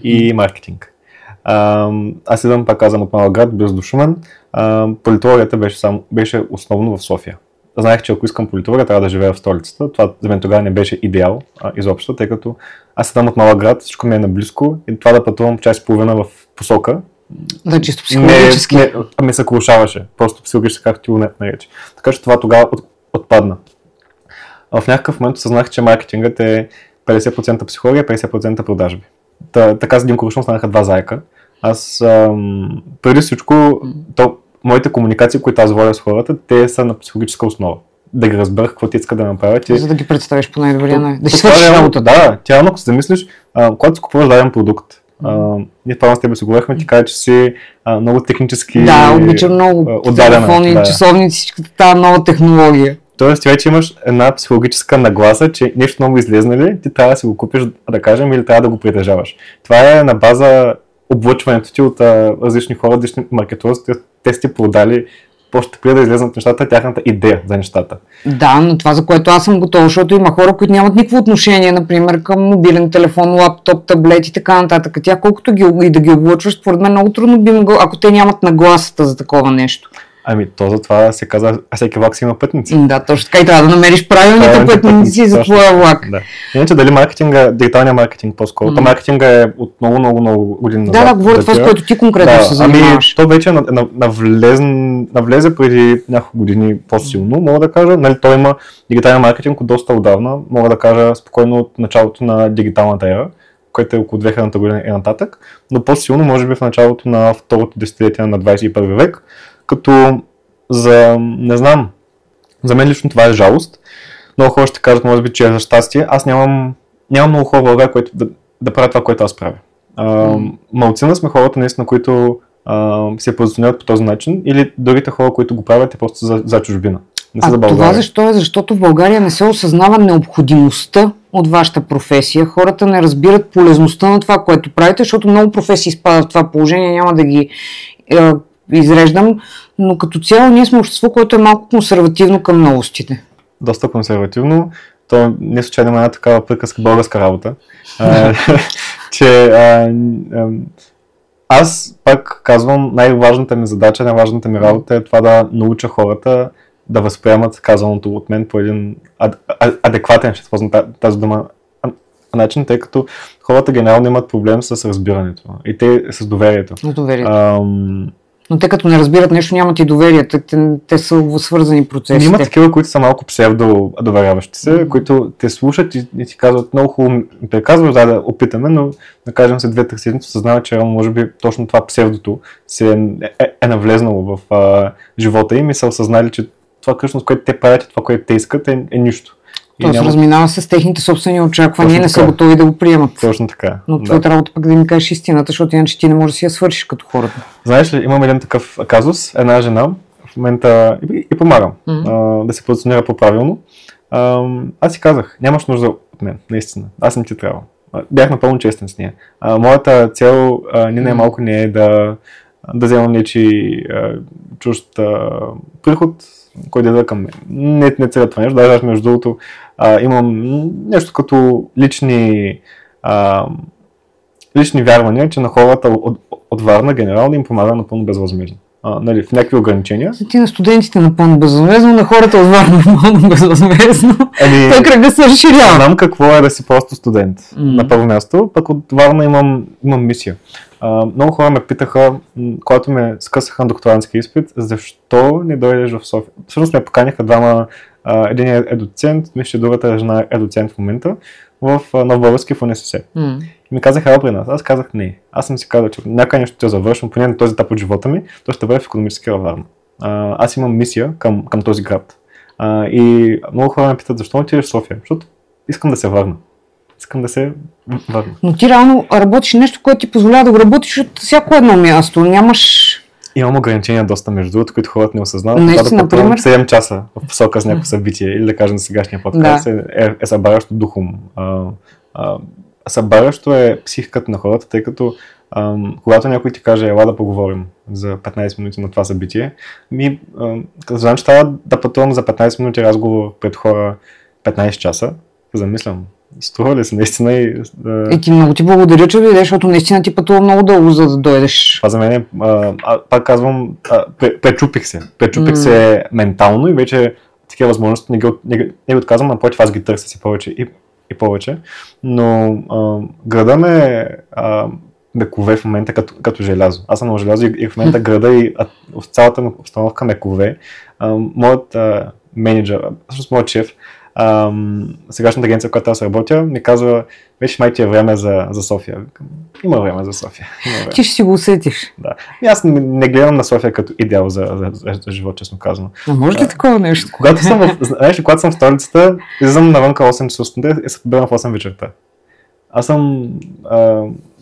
и маркетинг. Аз идвам, пак казвам, от малък град, близо до Шумен. Политологията беше основно в София. Знаех, че ако искам политология, трябва да живея в столицата. Това за мен тогава не беше идеал изобщо, тъй като аз идвам от малък град, всичко ми е наблизко и това да пътувам час и половина в посока. Да, чисто психологически. Ме съкрушаваше, просто психологически, както ти го нарече. Така че това тогава отпадна. В някакъв момент осъзнах, че маркетингът е 50% психология, 50% продажби. Така с един куршум станаха два заека. Аз преди всичко, моите комуникации, които аз водя с хората, те са на психологическа основа. Да ги разберах какво ти иска да направят. За да ги представиш по най-добрия начин. Да си свършиш работа. Да, тя ако се замислиш, когато си купуваш даден продукт, ние това с тебе си говорихме, ти кажа, че си много технически. Да, обичам много телефони, часовници, всичката тази нова технология. Тоест, ти вече имаш една психологическа нагласа, че нещо много излезне ли, ти трябва да си го купиш, да кажем, или трябва да го притежаваш. Това е на база облъчването ти от различни хора, различни маркетолози, те сте продали още преди да излезнат нещата, тяхната идея за нещата. Да, но това, за което аз съм готова, защото има хора, които нямат никакво отношение, например, към мобилен телефон, лаптоп, таблет и така нататък. Тя колкото и да ги облъчваш, според мен много трудно би могло, ако те нямат нагласата за такова нещо. Ами то за това се казва, всеки влак си има пътници. Да, точно така и трябва да намериш правилните пътници за твоя влак. Да. Иначе дали маркетинга, дигиталния маркетинг по-скоро, то маркетинга е от много години назад. Да, говоря това, с което ти конкретно се занимаваш. То вече навлезе преди няколко години по-силно, мога да кажа. Нали, той има дигитален маркетинг от доста отдавна, мога да кажа спокойно от началото на дигиталната ера, което е около 2000 година и нататък, но по-силно може би в началото на второто десетилетие на 21 век. Като не знам, за мен лично това е жалост. Много хора ще кажат, може би, че е за щастие. Аз нямам много хора в България, които да правят това, което аз правя. Малцина сме хората, наистина, които се позиционират по този начин, или другите хора, които го правят, е просто за чужбина. Не са за България. Това защо е? Защото в България не се осъзнава необходимостта от вашата професия. Хората не разбират полезността на това, което правите, защото много професии спадат в това положение, няма да ги изреждам, но като цяло ние сме общество, което е малко консервативно към новостите. Доста консервативно. То не случайно има една такава приказка българска работа, че аз пак казвам, най-важната ми задача, най-важната ми работа е това да науча хората да възприемат казаното от мен по един адекватен, ще използвам тази дума, начин, тъй като хората генерално имат проблем с разбирането и те с доверието. Но те като не разбират нещо, нямат и доверие, те са свързани процесите. Има такива, които са малко псевдо-доверяващи се, които те слушат и ти казват много хубаво, те казваш да опитаме, но да кажем след 2-3 седмици съзнават, че може би точно това псевдото се е навлезнало в живота им и са осъзнали, че това всъщност, което те правят и това, което те искат е нищо. То се разминава с техните собствени очаквания и не са готови да го приемат. Точно така. Но твоята работа пък да ми кажеш истината, защото иначе ти не можеш да си я свършиш като хората. Знаеш ли, имам един такъв казус, една жена, в момента и помагам да се позиционира по-правилно. Аз си казах, нямаш нужда от мен, наистина, аз не ти трябва. Бях напълно честен с нея. Моята цел ни най-малко не е да вземам нечи чужд приход, който да към мен. Не целя това нещо, даже между другото имам нещо като лични вярвания, че на хората от Варна генерално им помага напълно безвъзмездно. Нали, в някакви ограничения. Ти на студентите напълно безвъзмездно, на хората от Варна напълно безвъзмездно. Той кръга се разширява. Знам какво е да си просто студент. На първо място, пък от Варна имам мисия. Много хора ме питаха, когато ме скъсаха на докторантски изпит, защо не дойдеш в София. Всъщност ме поканиха двама един е доцент, мисля, че другата жена е доцент в момента в Нов Български в УНСС. И ми казаха, ела при нас. Аз казах не. Аз съм си казал, че някъде нещо ще завършвам, поне на този етап от живота ми, то ще бъде в икономически във Варна. Аз имам мисия към този град. И много хора ме питат, защо не отидеш в София? Защото искам да се върна. Но ти реално работиш нещо, което ти позволява да го работиш от всяко едно място. Нямаш... Имам ограничения доста, между другото, които хората не осъзнават. Наистина, например? 7 часа в посока с някакво събитие, или да кажем сегашния подкаст, е събаращо духом. Събаращо е психиката на хората, тъй като когато някой ти каже, ела да поговорим за 15 минути на това събитие, знам, че трябва да пътувам за 15 минути разговор пред хора 15 часа, замислям. Струва ли се наистина и... ти много ти благодаря, че дойдеш, защото наистина ти пътува много дълго, за да дойдеш. Това за мен е, пак казвам, пречупих се ментално и вече такива възможности не ги отказвам, напротив, аз ги търся си повече и повече. Но града ме кове в момента като желязо. Аз съм на желязо и в момента града и цялата ми обстановка ме кове. Моят менеджер, всъщност моят шеф, сегашната агенция, в която аз работя, ми казва, вече май ти е време за София. Има време за София. Ти ще си го усетиш. Да. И аз не гледам на София като идеал за живот, честно казано. Може ли такова нещо? Когато съм в столицата, излизам навънка 8 часа сутринта и се побирам в 8 вечерта. Аз съм,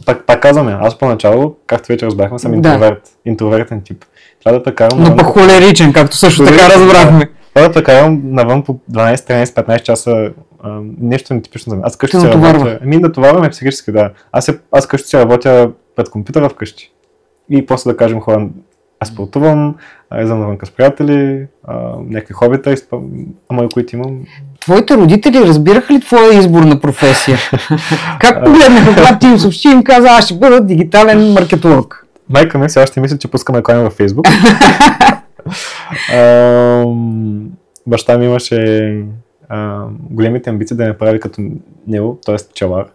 пак казваме, аз поначало, както вече разбрахме, съм интровертен тип. Трябва да прекарам... Но пък холеричен, както също така разбрахме. Това да прекарам навън по 12, 13, 15 часа нещо нетипично за мен. Аз къщи си работя. Натоварваме психически, да. Аз къщи си работя пред компютъра вкъщи. И после да кажем хора, аз спортувам, излизам навънка с приятели, някакви хобита, ама и които имам. Твоите родители разбираха ли твоя избор на професия? Как погледнаха, когато ти им съобщи, им каза, аз ще бъда дигитален маркетолог? Майка ми сега ще мисли, че пускам реклами във Фейсбук. Баща ми имаше големите амбиции да ме прави като него, т.е. пчелар.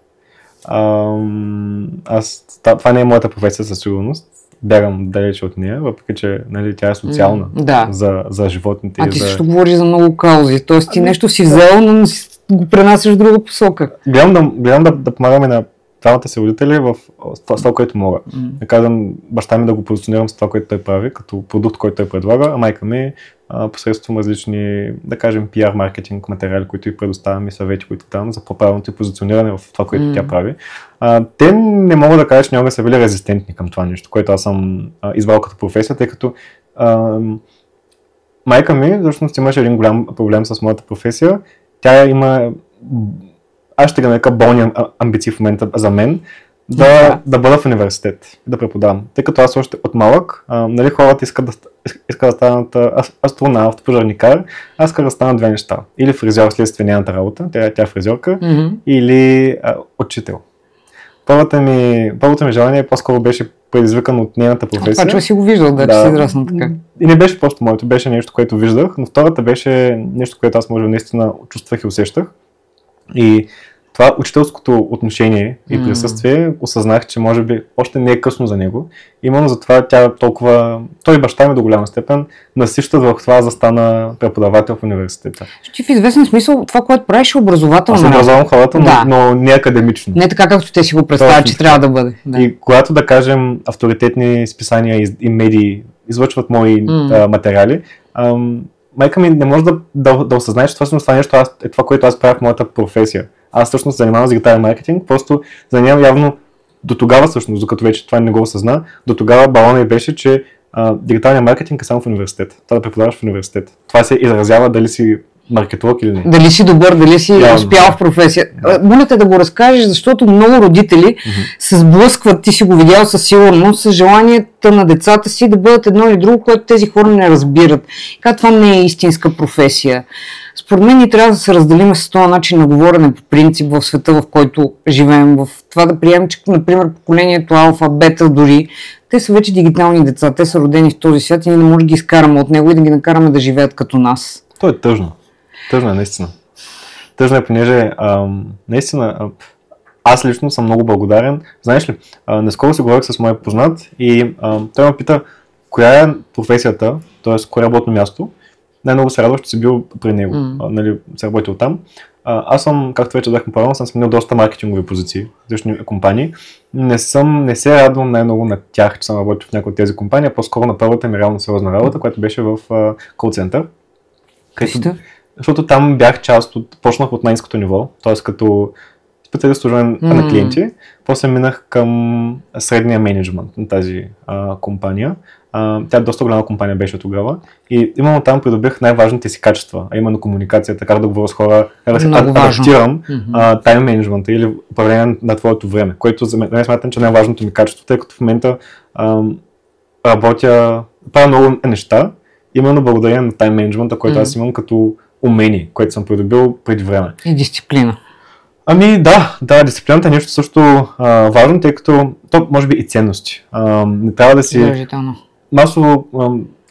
Това не е моята професия със сигурност. Бягам далече от нея, въпреки че тя е социална за животните. А ти също говориш за много каузи, т.е. ти нещо си взел, но го пренасяш в друга посока. Гледам да помагаме на двамата си родители в това, което мога. Да казвам баща ми да го позиционирам с това, което той прави, като продукт, който той предлага, а майка ми посредством различни, да кажем, PR маркетинг материали, които й предоставям и съвети, които там за по-правилното позициониране в това, което тя прави. Те не мога да кажа, че някога са били резистентни към това нещо, което аз съм избрал като професия, тъй като майка ми всъщност имаше един голям проблем с моята професия. Тя има, аз ще ги нарека болни амбиции в момента за мен, да бъда в университет, да преподавам. Тъй като аз още от малък, хората искат да станат астронавт, пожарникар, аз исках да станат две неща. Или фризьор следствие нейната работа, тя е фризьорка, или учител. Първото ми желание по-скоро беше предизвикано от нейната професия. Това, че си го виждал, да си израснал така. И не беше просто моето, беше нещо, което виждах, но втората беше нещо, което аз може наистина чувствах и усещах. И това учителското отношение и присъствие осъзнах, че може би още не е късно за него. Именно затова той и баща ми до голяма степен насищат в това да стана преподавател в университета. Ти в известен смисъл това, което правиш е образователно. Аз образовам хората, но не академично. Не така, както те си го представят, че трябва да бъде. Да. И когато, да кажем, авторитетни списания и медии излъчват мои материали, майка ми не може да осъзнае, че това нещо е това, което аз правя в моята професия. Аз всъщност занимавам с дигитален маркетинг, просто занимавам явно до тогава всъщност, докато вече това не го осъзна, до тогава балона беше, че дигиталният маркетинг е само в университет. Това да преподаваш в университет. Това се изразява дали си маркетолог или не. Дали си добър, дали си успял в професия. Моля те да го разкажеш, защото много родители се сблъскват, ти си го видял със сигурност, с желанията на децата си да бъдат едно или друго, което тези хора не разбират. Как това не е истинска професия. Според мен ни трябва да се разделим с този начин на говорене по принцип в света, в който живеем. В това да приемем, че, например, поколението алфа, бета дори, те са вече дигитални деца, те са родени в този свят и ние не можем да ги изкараме от него и да ги накараме да живеят като нас. То е тъжно. Тъжно е, наистина. Тъжно е, понеже наистина аз лично съм много благодарен. Знаеш ли, наскоро си говорих с моя познат и той ме пита коя е професията, т.е. кое работно място, най-много се радваш, че си бил при него, нали, се работил там. Аз съм, както вече казахме по-рано, съм сменил доста маркетингови позиции в различни компании. Не се радвам най-много на тях, че съм работил в някои от тези компании, а по-скоро на първата ми реално сериозна работа, която беше в кол-център. Защото там бях почнах от най-ниското ниво, т.е. като специалист служен на клиенти, после минах към средния мениджмънт на тази компания. Тя доста голяма компания беше тогава и именно там придобих най-важните си качества, а именно комуникацията, как да говоря с хора, как да се адаптирам тайм менеджмента или управление на твоето време, което за мен смятам, че най-важното ми качество, тъй като в момента правя много неща, именно благодарение на тайм менеджмента, който аз имам като умение, което съм придобил преди време. И дисциплина. Да, дисциплината е нещо също важно, тъй като то може би и ценности. Не трябва да си... Масово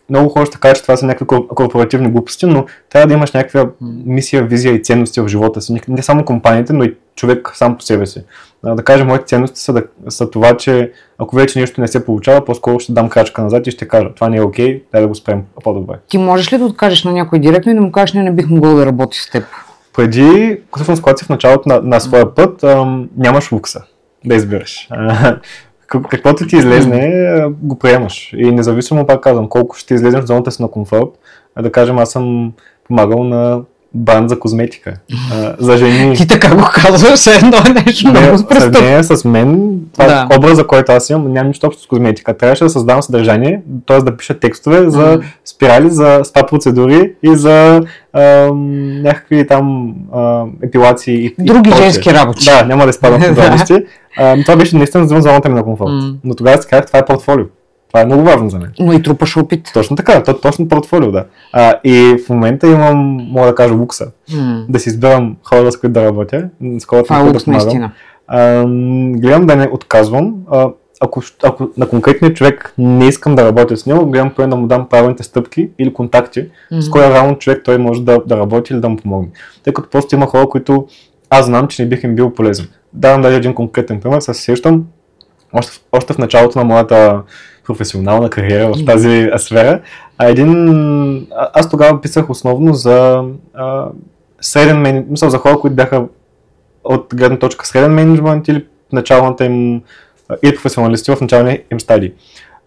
много хора ще кажат, че това са някакви корпоративни глупости, но трябва да имаш някаква мисия, визия и ценности в живота си. Не само компаниите, но и човек сам по себе си. Да кажем, моите ценности са това, че ако вече нещо не се получава, по-скоро ще дам крачка назад и ще кажа, това не е окей, дай да го спрем по-добре. Ти можеш ли да откажеш на някой директно и да му кажеш, не бих могъл да работи с теб? Преди, всъщност, когато си в началото на своя път, нямаш лукса да избираш. Каквото ти излезне, го приемаш. И независимо, пак казвам, колко ще излезеш в зоната си на комфорт, да кажем, аз съм помагал на бранд за козметика. За жени. Ти така го казваш, едно е нещо много престъпно. Не, с мен, това образа, който аз имам, няма нищо общо с козметика. Трябваше да създавам съдържание, т.е. да пиша текстове за спирали, за спа процедури и за някакви там епилации и други женски работи. Да, няма да изпадам в подробности. Това беше наистина за зоната ми на комфорт. Но тогава си казах, това е портфолио. Това е много важно за мен. Но и трупаш опит. Точно така, точно портфолио, да. И в момента имам, мога да кажа, лукса. Да си избирам хора, с които да работя, с хората, това е лукс, наистина. Гледам да не отказвам. Ако на конкретния човек не искам да работя с него, гледам поне да му дам правилните стъпки или контакти, с кой реално човек той може да работи или да му помогне. Тъй като просто има хора, които аз знам, че не бих им бил полезен. Давам даже един конкретен пример, се сещам още в началото на моята професионална кариера в тази сфера. Аз тогава писах основно за за хора, които бяха от гледна точка среден менеджмент или началната им или професионалисти в началния им стадии.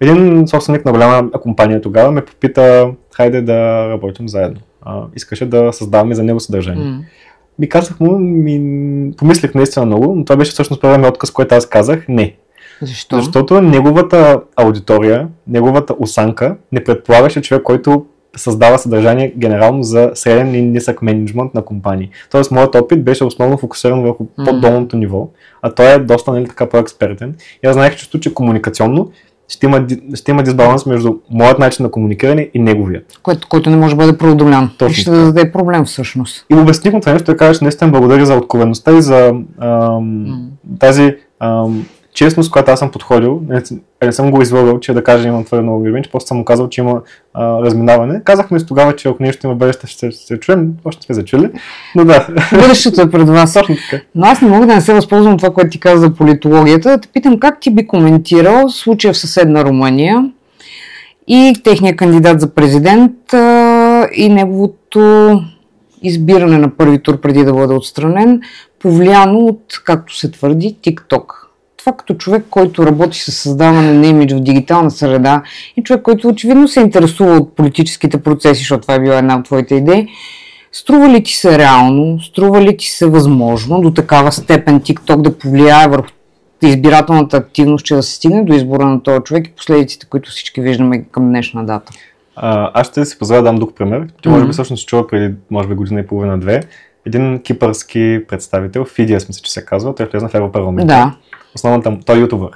Един собственик на голяма компания тогава ме попита, хайде да работим заедно. Искаше да създаваме за него съдържание. Ми казах му, помислих наистина много, но това беше всъщност първият ми отказ, който аз казах не. Защо? Защото неговата аудитория, неговата осанка не предполагаше човек, който създава съдържание генерално за среден и нисък менеджмент на компании. Тоест, моят опит беше основно фокусиран върху по-долното ниво, а той е доста така по-експертен. И аз знаех чувство, че комуникационно ще има дисбаланс между моят начин на комуникиране и неговият. Който не може да бъде преодолян. И ще да даде проблем всъщност. И обясних му това нещо, да кажеш, наистина благодаря за откровеността и за тази честност, която аз съм подходил, не съм го излагал, че да кажа имам твърде много гребен, че просто съм му казал, че има разминаване. Казахме с тогава, че ако нещо има бъдеще, ще се чуем, още сме зачули, но да. Бъдещето е пред вас. Но аз не мога да не се възползвам това, което ти каза за политологията. Да те питам как ти би коментирал случая в съседна Румъния и техния кандидат за президент и неговото избиране на първи тур преди да бъде отстранен, повлияно от, както се твърди, TikTok. Това като човек, който работи с създаване на имидж в дигитална среда и човек, който очевидно се интересува от политическите процеси, защото това е била една от твоите идеи, струва ли ти се реално, струва ли ти се възможно до такава степен TikTok да повлияе върху избирателната активност, че да се стигне до избора на този човек и последиците, които всички виждаме към днешна дата? Аз ще си позволя да дам друг пример. Ти може би всъщност чува преди, може би година и половина-две, един кипърски представител, Фидиас мисля, че се казва, той влезна в Европарламента. Да. Той е ютубър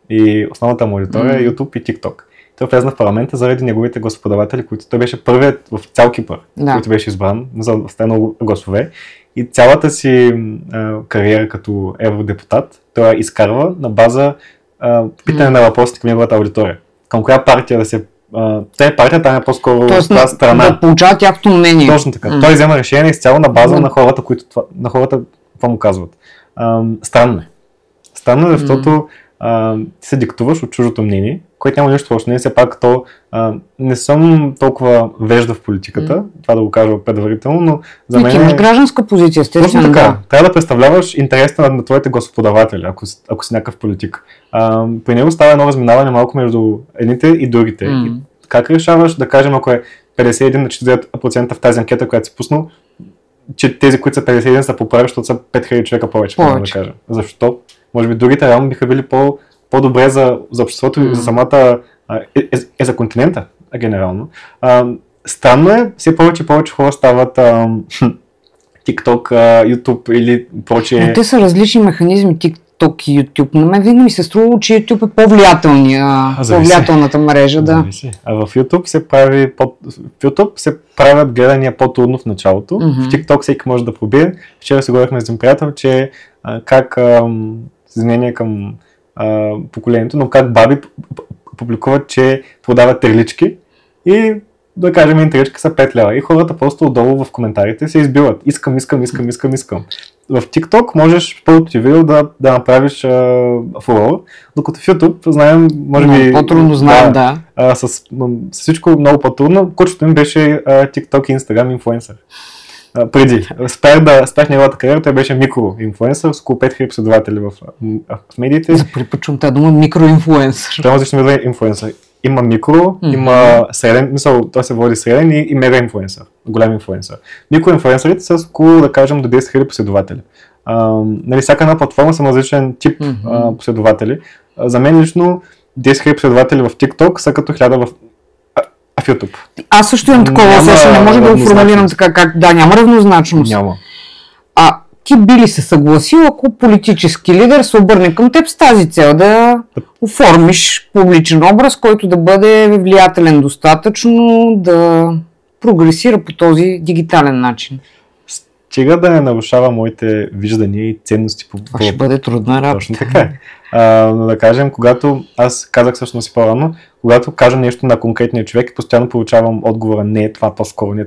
и основната му аудитория е YouTube и TikTok. Той влезна в парламента заради неговите гласоподаватели, които той беше първият в цял Кипър, който беше избран за много гласове. И цялата си кариера като евродепутат той я изкарва на база питане на въпросите към неговата аудитория. Към коя партия да се... партията е по-скоро тази страна. Да получава тяхното мнение. Точно така. Той взема решение изцяло на база на хората, на хората това му казват. Странно е. Странно е, защото ти се диктуваш от чуждото мнение, което няма нищо лошо. Не, все пак не съм толкова вежда в политиката, това да го кажа предварително, но за мен... Ти имаш гражданска позиция, естествено. Точно така. Трябва да представляваш интересите на твоите гласоподаватели, ако си някакъв политик. При него става едно разминаване малко между едните и другите. И как решаваш, да кажем, ако е 51 на 49% в тази анкета, която си пуснал, че тези, които са 51 са поправи, защото са 5000 човека повече. Да кажа. Защо? Може би другите реално биха били по-добре за обществото и за самата за континента, генерално. Странно е, все повече и повече хора стават TikTok, YouTube или прочее. Но те са различни механизми, TikTok и YouTube. На мен винаги ми се струва, че YouTube е по-влиятелната мрежа. Да. А в YouTube се правят гледания по-трудно в началото. В TikTok всеки може да пробие. Вчера се говорихме с един приятел, че как с изменение към поколението, но как баби публикуват, че продават терлички и да кажем, терлички са 5 лева. И хората просто отдолу в коментарите се избиват. Искам. В TikTok можеш първото ти видео да направиш фоллоуър, докато в YouTube знаем, може би... По-трудно знаем, да. С всичко много по-трудно. Кучето им беше TikTok и Instagram инфлуенсър. Преди. Спрях неговата кариера, той беше микроинфлуенсър с около 5000 последователи в медиите. За първи път чувам тази дума микроинфлуенсър. Това различно видове инфлуенсър. Има микро, има среден, той се води среден и мега инфлуенсър, голям инфлуенсър. Микроинфлуенсърите са с около, да кажем, до 10 000 последователи. Всяка една платформа са различен тип последователи. За мен лично 10 000 последователи в TikTok са като 1000 в YouTube. Аз също имам такова усещане, не може да го формулирам така, как няма равнозначност. Няма. Ти би ли се съгласил, ако политически лидер се обърне към теб с тази цел да оформиш публичен образ, който да бъде влиятелен достатъчно, да прогресира по този дигитален начин? Стига да не нарушава моите виждания и ценности. Това ще бъде трудна работа. Точно така. Но да кажем, когато аз казах всъщност и по-рано, когато кажа нещо на конкретния човек и постоянно получавам отговора не, това по-скоро не,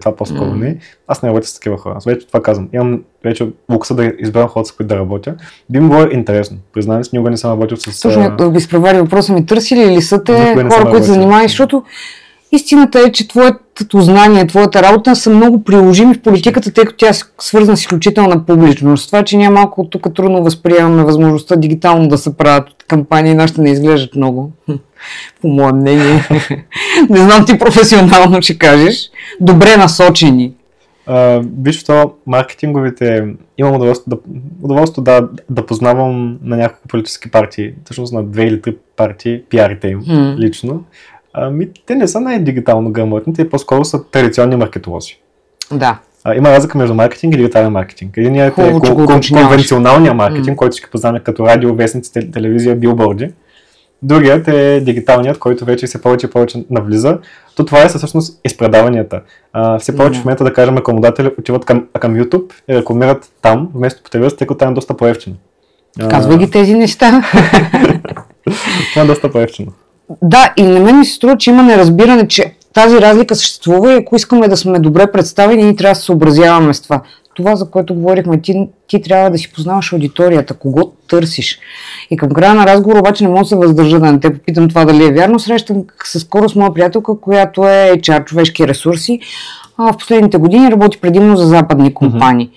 аз не работя с такива хора. Аз вече това казвам. Имам вече лукса да изберам хората, с които да работя. Би ми било интересно. Признавам си, никога не съм работил с... Точно, да ви изпревари въпроса ми, търсили ли са те хора, които се занимават, защото истината е, че твоето знание, твоята работа са много приложими в политиката, тъй като тя е свързана с изключителна публичност. Това, че ние малко тук трудно възприемаме възможността дигитално да се правят кампании, нашите не изглеждат много, по мое мнение. Не знам ти професионално ще кажеш. Добре насочени. Виж, това маркетинговите, имам удоволствие да познавам на няколко политически партии, всъщност на 2 или 3 партии, пиарите им лично. Те не са най-дигитално грамотни, те по-скоро са традиционни маркетолози. Да. Има разлика между маркетинг и дигитален маркетинг. Единият е конвенционалния маркетинг, който ще познаме като радио, вестници, телевизия, билборди. Другият е дигиталният, който вече все повече и повече навлиза. То това е всъщност изпредаванията. Все повече в момента, да кажем, рекламодатели отиват към YouTube и рекламират там, вместо по телевизията, тъй като там е доста по-евтино. Казвай ги тези неща. Това е доста по-евтино. Да, и на мен ми се струва, че има неразбиране, че тази разлика съществува и ако искаме да сме добре представени, ние трябва да се съобразяваме с това. Това, за което говорихме, ти трябва да си познаваш аудиторията, кого търсиш. И към края на разговора обаче не мога да се въздържа да не те попитам това дали е вярно. Срещам се скоро с моя приятелка, която е HR, човешки ресурси. В последните години работи предимно за западни компании.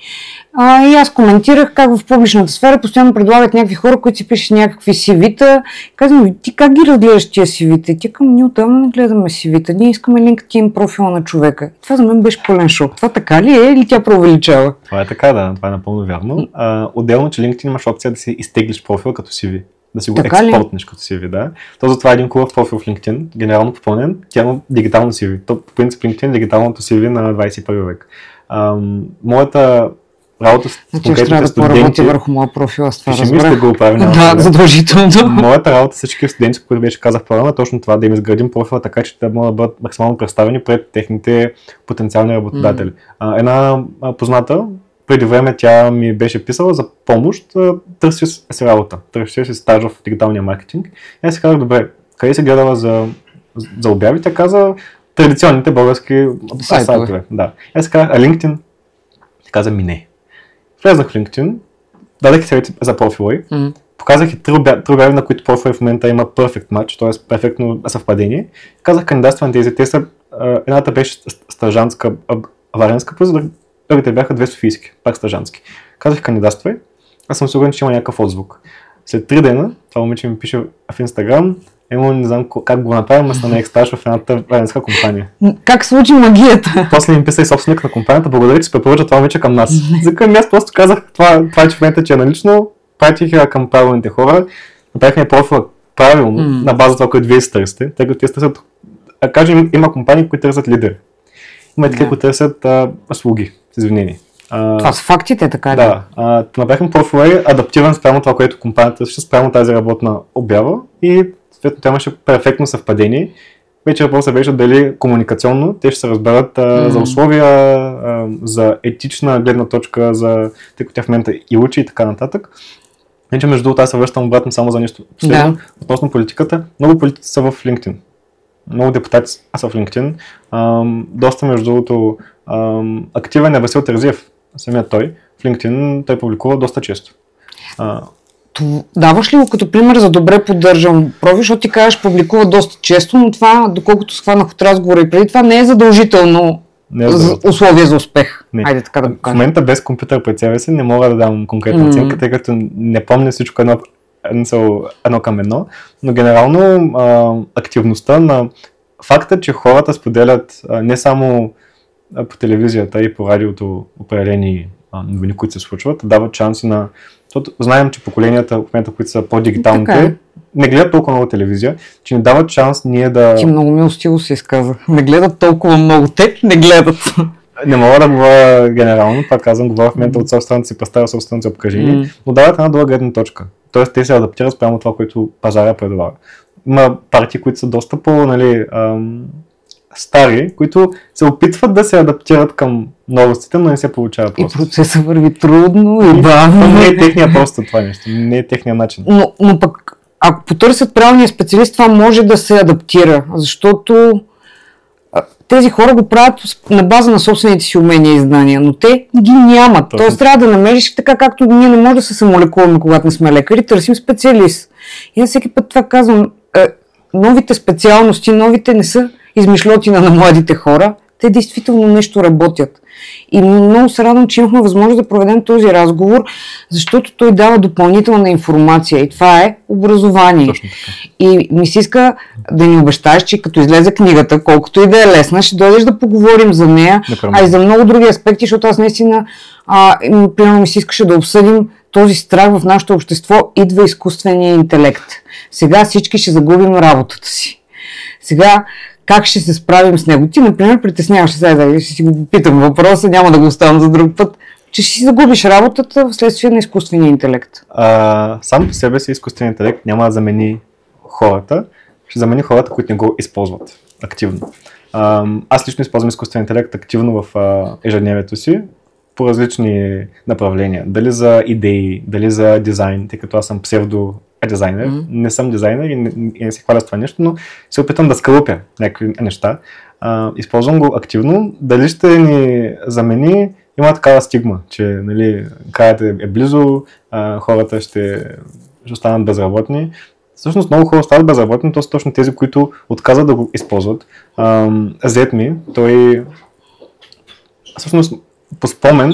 И аз коментирах как в публичната сфера постоянно предлагат някакви хора, които си пишат някакви CV-та. Казвам, ти как ги разгледаш тия CV-та? Тя към ние отдавна не гледаме CV-та. Ние искаме LinkedIn профила на човека. И това за мен беше пълен шок. Това така ли е или тя преувеличава? Това е така, да. Това е напълно вярно. Отделно, че LinkedIn имаш опция да си изтеглиш профил като CV. Да си го експортнеш като CV, да. То затова е един хубав профил в LinkedIn, генерално попълнен, тя има дигитално CV. То по принцип LinkedIn е дигиталното CV на 21 век. Моята работа с конкретните трябва студенти... да поработя върху моя профил, с това разбрах. Го оправи, да, задължително. Моята работа с всички студенти, които беше казах по-рано, е точно това, да им изградим профила така, че да могат да бъдат максимално представени пред техните потенциални работодатели. Една позната, преди време тя ми беше писала за помощ, търси си работа, търси си стаж в дигиталния маркетинг. И аз си казах, добре, къде си гледала за обяви? Тя каза традиционните български сайтове. Да. Аз си казах, а LinkedIn? Тя каза, не. Влезнах в LinkedIn, дадах съвети за профила й, показах и три обяви, на които профили в момента има perfect match, т.е. перфектно съвпадение. Казах кандидатства на тези. Те са, едната беше стажантска, варенска поза, другите бяха две софийски, пак стажантски. Казах кандидатствай, аз съм сигурен, че има някакъв отзвук. След 3 дена, това момиче ми пише в Инстаграм, не знам как го направим, аз на стаж в едната варенска компания. Как случи магията? После ми писа и собственик на компанията, благодаря, че се препоръча това момиче към нас. За към аз просто казах, това е, че в момента, че е налично, пратих я към правилните хора, направихме профила правилно, на база това, което вие търсите, тъй като те търсят, кажем, има компании, които търсят лидери. Има такива, които търсят слуги, с извинение. Това са фактите, така ли? Да. Направихме профила адаптиран спрямо това, което компанията ще спрямо тази работна обява и съответно тя имаше перфектно съвпадение. Вече въпросът беше дали комуникационно те ще се разберат за условия, за етична гледна точка, тъй като тя в момента и учи и така нататък. Вече между другото аз се връщам обратно само за нещо последно. Относно политиката, много политици са в LinkedIn. Много депутати са в LinkedIn. Доста между другото активен е Васил Терзиев, самият той. В LinkedIn той публикува доста често. Даваш ли го като пример за добре поддържан профил, защото ти кажеш публикува доста често, но това, доколкото схванах от разговора и преди това, не е задължително условие за успех. Не. Айде така да го кажем. В момента без компютър пред себе си не мога да дам конкретна оценка, тъй като не помня всичко едно към едно, но генерално активността на факта, че хората споделят не само по телевизията и по радиото определени новини, които се случват, дават шанси на... Защото знаем, че поколенията в момента, които са по-дигиталните, не гледат толкова много телевизия, че не дават шанс ние да... Ти много милостиво се изказа. Не гледат толкова много. Те не гледат. Не мога да говоря генерално, пак казвам, говоря в момента от собствената си представа, собствената си обкръжение, но дават една друга гледна точка. Тоест те се адаптират спрямо това, което пазара предлага. Има партии, които са доста стари, които се опитват да се адаптират към новостите, но не се получава просто. И процесът върви трудно и бавно. Не е техния просто това нещо, не е техния начин. Но пък, ако потърсят правилния специалист, това може да се адаптира, защото тези хора го правят на база на собствените си умения и знания, но те ги нямат. Тоест трябва да намериш, така както ние не можем да се самолекуваме, когато не сме лекари, търсим специалист. И на всеки път това казвам, новите специалности, новите не са измишлотина на младите хора, те действително нещо работят. И много се радвам, че имахме възможност да проведем този разговор, защото той дава допълнителна информация и това е образование. Точно така. И ми се иска да ни обещаеш, че като излезе книгата, колкото и да е лесна, ще дойдеш да поговорим за нея, а и за много други аспекти, защото аз наистина примерно ми се искаше да обсъдим този страх в нашето общество, идва изкуствения интелект. Сега всички ще загубим работата си. Сега как ще се справим с него? Ти, например, притесняваш се, ще си го попитам въпроса, няма да го оставам за друг път, че ще си загубиш работата вследствие на изкуствения интелект. Сам по себе си изкуственият интелект няма да замени хората, ще замени хората, които не го използват активно. Аз лично използвам изкуствен интелект активно в ежедневието си по различни направления. Дали за идеи, дали за дизайн, тъй като аз съм псевдо-дизайнер. Не съм дизайнер и не се хваля с това нещо, но се опитам да скалъпя някакви неща. Използвам го активно. Дали ще ни замени, има такава стигма, че нали, краят е близо, хората ще останат безработни. Всъщност много хора стават безработни, то са точно тези, които отказват да го използват. Зет ми, той всъщност по спомен,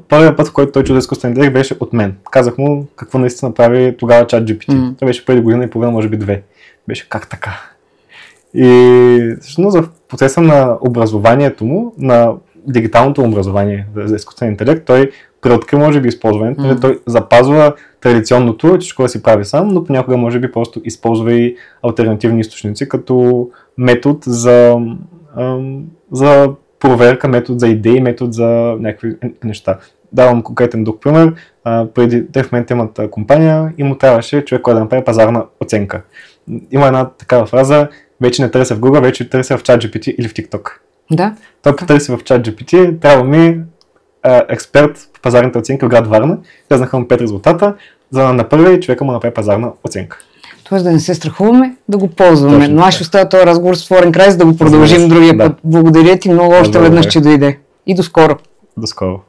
първият път, в който той чу за изкуствен интелект, беше от мен. Казах му какво наистина прави тогава ChatGPT. Това беше преди година и половина, може би 2. Беше как така? И всъщност в процеса на образованието му, на дигиталното образование за изкуствен интелект, той преоткри може би използването, той запазва традиционното, че всичко да си прави сам, но понякога може би просто използва и алтернативни източници, като метод за проверка, метод за идеи, метод за някакви неща. Давам конкретен друг пример. Те в момента имат компания и му трябваше човек, който да направи пазарна оценка. Има една такава фраза, вече не търся в Google, вече търся в ChatGPT или в TikTok. Да. Той потърси в ChatGPT, трябва ми експерт по пазарната оценка в град Варна, казаха му 5 резултата, за да направи човека му направи пазарна оценка. Тоест да не се страхуваме, да го ползваме. Но аз ще оставя този разговор с отворен край, за да го продължим другия път. Благодаря ти много още веднъж, че дойде. И до скоро. До скоро.